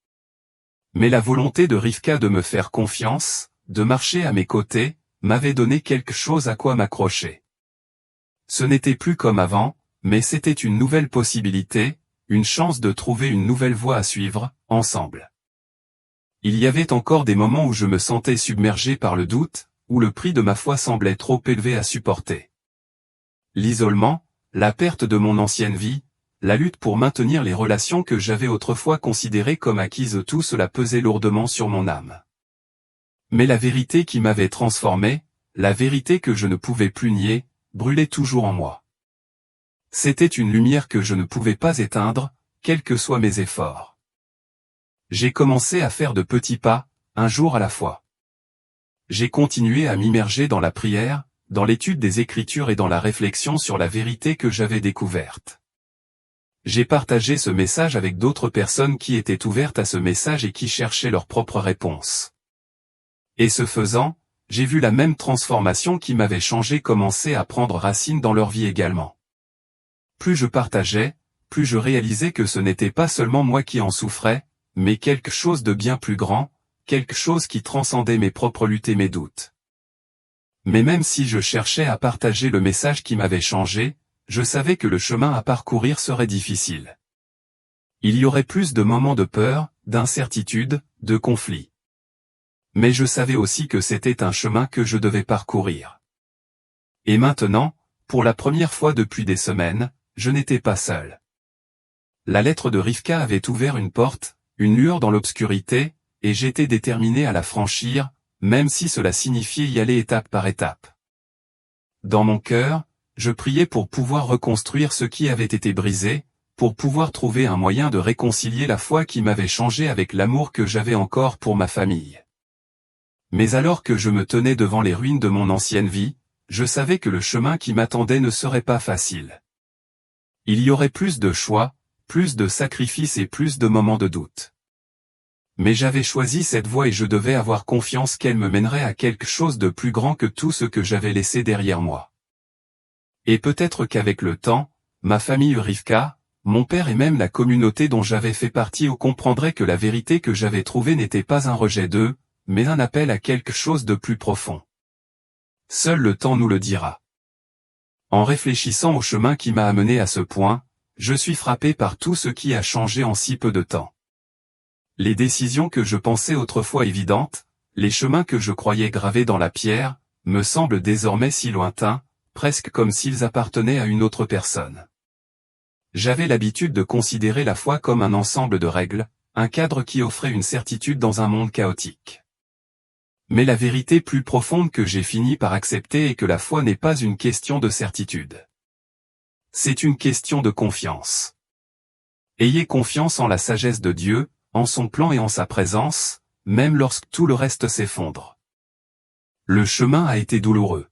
Mais la volonté de Rivka de me faire confiance, de marcher à mes côtés, m'avait donné quelque chose à quoi m'accrocher. Ce n'était plus comme avant, mais c'était une nouvelle possibilité, une chance de trouver une nouvelle voie à suivre, ensemble. Il y avait encore des moments où je me sentais submergé par le doute, où le prix de ma foi semblait trop élevé à supporter. L'isolement, la perte de mon ancienne vie, la lutte pour maintenir les relations que j'avais autrefois considérées comme acquises, tout cela pesait lourdement sur mon âme. Mais la vérité qui m'avait transformé, la vérité que je ne pouvais plus nier, brûlait toujours en moi. C'était une lumière que je ne pouvais pas éteindre, quels que soient mes efforts. J'ai commencé à faire de petits pas, un jour à la fois. J'ai continué à m'immerger dans la prière, dans l'étude des Écritures et dans la réflexion sur la vérité que j'avais découverte. J'ai partagé ce message avec d'autres personnes qui étaient ouvertes à ce message et qui cherchaient leur propre réponse. Et ce faisant, j'ai vu la même transformation qui m'avait changé commencer à prendre racine dans leur vie également. Plus je partageais, plus je réalisais que ce n'était pas seulement moi qui en souffrais, mais quelque chose de bien plus grand, quelque chose qui transcendait mes propres luttes et mes doutes. Mais même si je cherchais à partager le message qui m'avait changé, je savais que le chemin à parcourir serait difficile. Il y aurait plus de moments de peur, d'incertitude, de conflit. Mais je savais aussi que c'était un chemin que je devais parcourir. Et maintenant, pour la première fois depuis des semaines, je n'étais pas seul. La lettre de Rivka avait ouvert une porte, une lueur dans l'obscurité, et j'étais déterminé à la franchir, même si cela signifiait y aller étape par étape. Dans mon cœur, je priais pour pouvoir reconstruire ce qui avait été brisé, pour pouvoir trouver un moyen de réconcilier la foi qui m'avait changé avec l'amour que j'avais encore pour ma famille. Mais alors que je me tenais devant les ruines de mon ancienne vie, je savais que le chemin qui m'attendait ne serait pas facile. Il y aurait plus de choix, plus de sacrifices et plus de moments de doute. Mais j'avais choisi cette voie et je devais avoir confiance qu'elle me mènerait à quelque chose de plus grand que tout ce que j'avais laissé derrière moi. Et peut-être qu'avec le temps, ma famille Rivka, mon père et même la communauté dont j'avais fait partie comprendraient que la vérité que j'avais trouvée n'était pas un rejet d'eux, mais un appel à quelque chose de plus profond. Seul le temps nous le dira. En réfléchissant au chemin qui m'a amené à ce point, je suis frappé par tout ce qui a changé en si peu de temps. Les décisions que je pensais autrefois évidentes, les chemins que je croyais gravés dans la pierre, me semblent désormais si lointains, presque comme s'ils appartenaient à une autre personne. J'avais l'habitude de considérer la foi comme un ensemble de règles, un cadre qui offrait une certitude dans un monde chaotique. Mais la vérité plus profonde que j'ai fini par accepter est que la foi n'est pas une question de certitude. C'est une question de confiance. Ayez confiance en la sagesse de Dieu, en son plan et en sa présence, même lorsque tout le reste s'effondre. Le chemin a été douloureux.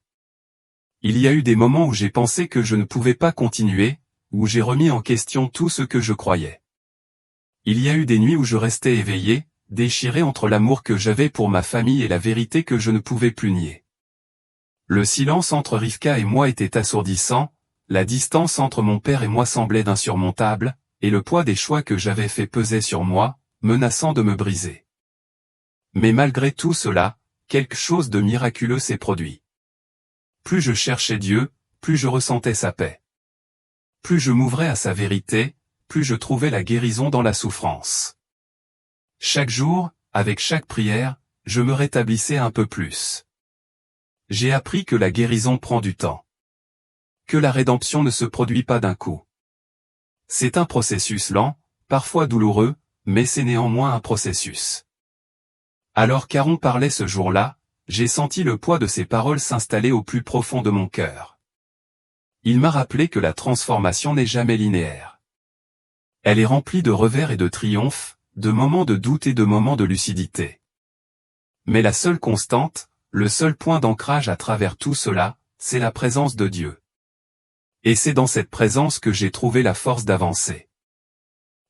Il y a eu des moments où j'ai pensé que je ne pouvais pas continuer, où j'ai remis en question tout ce que je croyais. Il y a eu des nuits où je restais éveillé, déchiré entre l'amour que j'avais pour ma famille et la vérité que je ne pouvais plus nier. Le silence entre Rivka et moi était assourdissant, la distance entre mon père et moi semblait insurmontable, et le poids des choix que j'avais fait pesait sur moi, menaçant de me briser. Mais malgré tout cela, quelque chose de miraculeux s'est produit. Plus je cherchais Dieu, plus je ressentais sa paix. Plus je m'ouvrais à sa vérité, plus je trouvais la guérison dans la souffrance. Chaque jour, avec chaque prière, je me rétablissais un peu plus. J'ai appris que la guérison prend du temps. Que la rédemption ne se produit pas d'un coup. C'est un processus lent, parfois douloureux, mais c'est néanmoins un processus. Alors qu'Aaron parlait ce jour-là, j'ai senti le poids de ses paroles s'installer au plus profond de mon cœur. Il m'a rappelé que la transformation n'est jamais linéaire. Elle est remplie de revers et de triomphes, de moments de doute et de moments de lucidité. Mais la seule constante, le seul point d'ancrage à travers tout cela, c'est la présence de Dieu. Et c'est dans cette présence que j'ai trouvé la force d'avancer.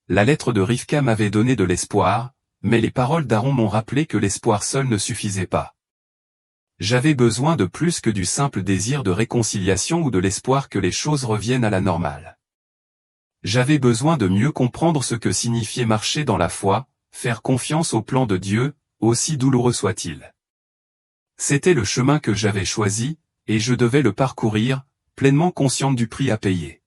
La lettre de Rivka m'avait donné de l'espoir, mais les paroles d'Aaron m'ont rappelé que l'espoir seul ne suffisait pas. J'avais besoin de plus que du simple désir de réconciliation ou de l'espoir que les choses reviennent à la normale. J'avais besoin de mieux comprendre ce que signifiait marcher dans la foi, faire confiance au plan de Dieu, aussi douloureux soit-il. C'était le chemin que j'avais choisi, et je devais le parcourir, pleinement consciente du prix à payer.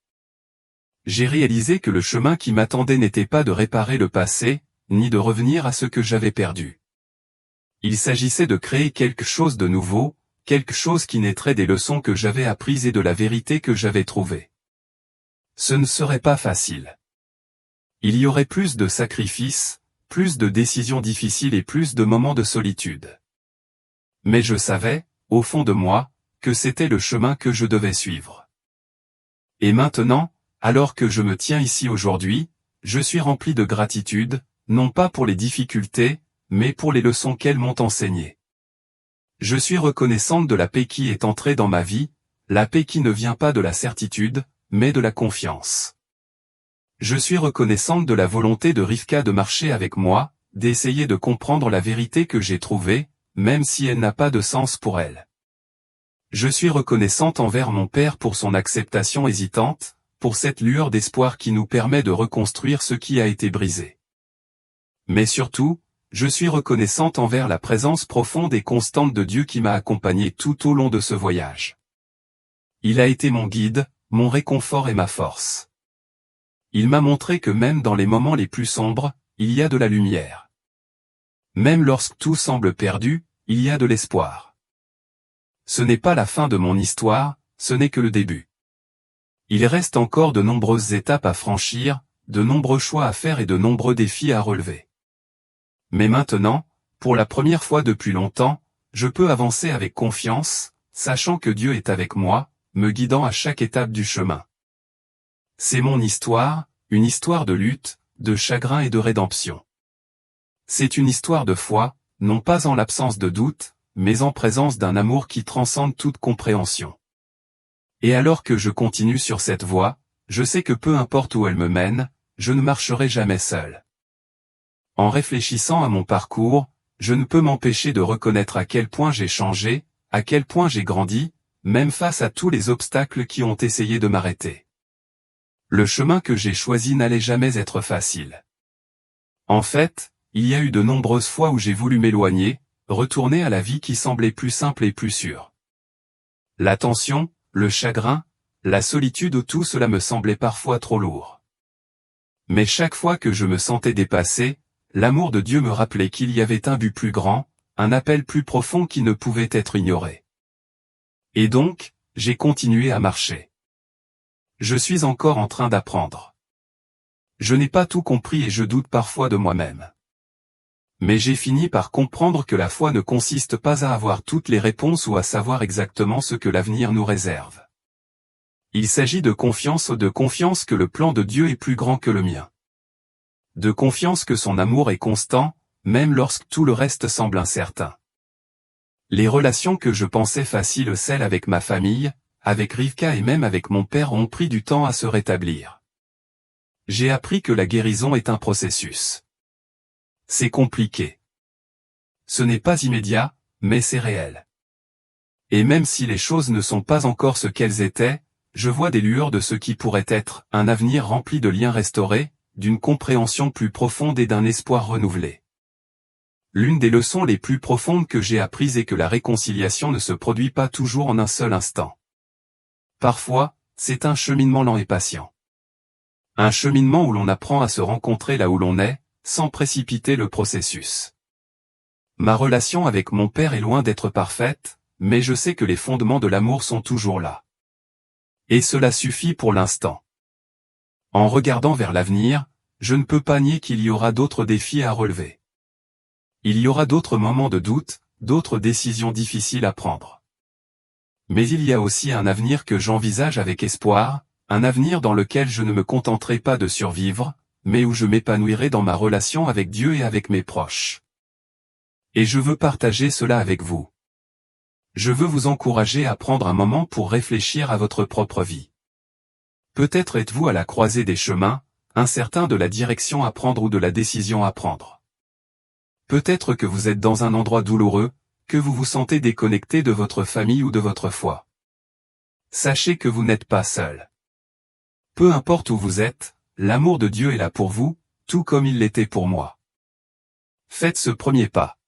J'ai réalisé que le chemin qui m'attendait n'était pas de réparer le passé, ni de revenir à ce que j'avais perdu. Il s'agissait de créer quelque chose de nouveau, quelque chose qui naîtrait des leçons que j'avais apprises et de la vérité que j'avais trouvée. Ce ne serait pas facile. Il y aurait plus de sacrifices, plus de décisions difficiles et plus de moments de solitude. Mais je savais, au fond de moi, que c'était le chemin que je devais suivre. Et maintenant, alors que je me tiens ici aujourd'hui, je suis rempli de gratitude, non pas pour les difficultés, mais pour les leçons qu'elles m'ont enseignées. Je suis reconnaissante de la paix qui est entrée dans ma vie, la paix qui ne vient pas de la certitude, mais de la confiance. Je suis reconnaissante de la volonté de Rivka de marcher avec moi, d'essayer de comprendre la vérité que j'ai trouvée, même si elle n'a pas de sens pour elle. Je suis reconnaissante envers mon père pour son acceptation hésitante, pour cette lueur d'espoir qui nous permet de reconstruire ce qui a été brisé. Mais surtout, je suis reconnaissante envers la présence profonde et constante de Dieu qui m'a accompagnée tout au long de ce voyage. Il a été mon guide, mon réconfort et ma force. Il m'a montré que même dans les moments les plus sombres, il y a de la lumière. Même lorsque tout semble perdu, il y a de l'espoir. Ce n'est pas la fin de mon histoire, ce n'est que le début. Il reste encore de nombreuses étapes à franchir, de nombreux choix à faire et de nombreux défis à relever. Mais maintenant, pour la première fois depuis longtemps, je peux avancer avec confiance, sachant que Dieu est avec moi, me guidant à chaque étape du chemin. C'est mon histoire, une histoire de lutte, de chagrin et de rédemption. C'est une histoire de foi, non pas en l'absence de doute, mais en présence d'un amour qui transcende toute compréhension. Et alors que je continue sur cette voie, je sais que peu importe où elle me mène, je ne marcherai jamais seul. En réfléchissant à mon parcours, je ne peux m'empêcher de reconnaître à quel point j'ai changé, à quel point j'ai grandi, même face à tous les obstacles qui ont essayé de m'arrêter. Le chemin que j'ai choisi n'allait jamais être facile. En fait, il y a eu de nombreuses fois où j'ai voulu m'éloigner, retourner à la vie qui semblait plus simple et plus sûre. La tension, le chagrin, la solitude, tout cela me semblait parfois trop lourd. Mais chaque fois que je me sentais dépassé, l'amour de Dieu me rappelait qu'il y avait un but plus grand, un appel plus profond qui ne pouvait être ignoré. Et donc, j'ai continué à marcher. Je suis encore en train d'apprendre. Je n'ai pas tout compris et je doute parfois de moi-même. Mais j'ai fini par comprendre que la foi ne consiste pas à avoir toutes les réponses ou à savoir exactement ce que l'avenir nous réserve. Il s'agit de confiance que le plan de Dieu est plus grand que le mien. De confiance que son amour est constant, même lorsque tout le reste semble incertain. Les relations que je pensais faciles, celles avec ma famille, avec Rivka et même avec mon père, ont pris du temps à se rétablir. J'ai appris que la guérison est un processus. C'est compliqué. Ce n'est pas immédiat, mais c'est réel. Et même si les choses ne sont pas encore ce qu'elles étaient, je vois des lueurs de ce qui pourrait être un avenir rempli de liens restaurés, d'une compréhension plus profonde et d'un espoir renouvelé. L'une des leçons les plus profondes que j'ai apprises est que la réconciliation ne se produit pas toujours en un seul instant. Parfois, c'est un cheminement lent et patient. Un cheminement où l'on apprend à se rencontrer là où l'on est, sans précipiter le processus. Ma relation avec mon père est loin d'être parfaite, mais je sais que les fondements de l'amour sont toujours là. Et cela suffit pour l'instant. En regardant vers l'avenir, je ne peux pas nier qu'il y aura d'autres défis à relever. Il y aura d'autres moments de doute, d'autres décisions difficiles à prendre. Mais il y a aussi un avenir que j'envisage avec espoir, un avenir dans lequel je ne me contenterai pas de survivre, mais où je m'épanouirai dans ma relation avec Dieu et avec mes proches. Et je veux partager cela avec vous. Je veux vous encourager à prendre un moment pour réfléchir à votre propre vie. Peut-être êtes-vous à la croisée des chemins, incertain de la direction à prendre ou de la décision à prendre. Peut-être que vous êtes dans un endroit douloureux, que vous vous sentez déconnecté de votre famille ou de votre foi. Sachez que vous n'êtes pas seul. Peu importe où vous êtes, l'amour de Dieu est là pour vous, tout comme il l'était pour moi. Faites ce premier pas.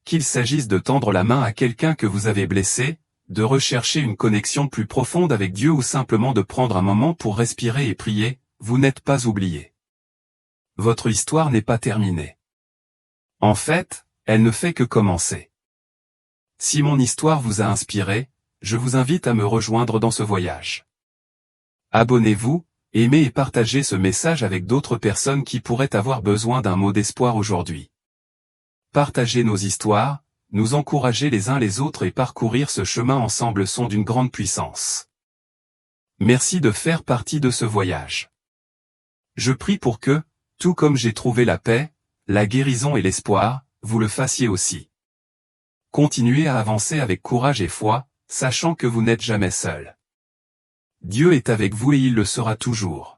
Qu'il s'agisse de tendre la main à quelqu'un que vous avez blessé, de rechercher une connexion plus profonde avec Dieu ou simplement de prendre un moment pour respirer et prier, vous n'êtes pas oublié. Votre histoire n'est pas terminée. En fait, elle ne fait que commencer. Si mon histoire vous a inspiré, je vous invite à me rejoindre dans ce voyage. Abonnez-vous, aimez et partagez ce message avec d'autres personnes qui pourraient avoir besoin d'un mot d'espoir aujourd'hui. Partager nos histoires, nous encourager les uns les autres et parcourir ce chemin ensemble sont d'une grande puissance. Merci de faire partie de ce voyage. Je prie pour que, tout comme j'ai trouvé la paix, la guérison et l'espoir, vous le fassiez aussi. Continuez à avancer avec courage et foi, sachant que vous n'êtes jamais seul. Dieu est avec vous et il le sera toujours.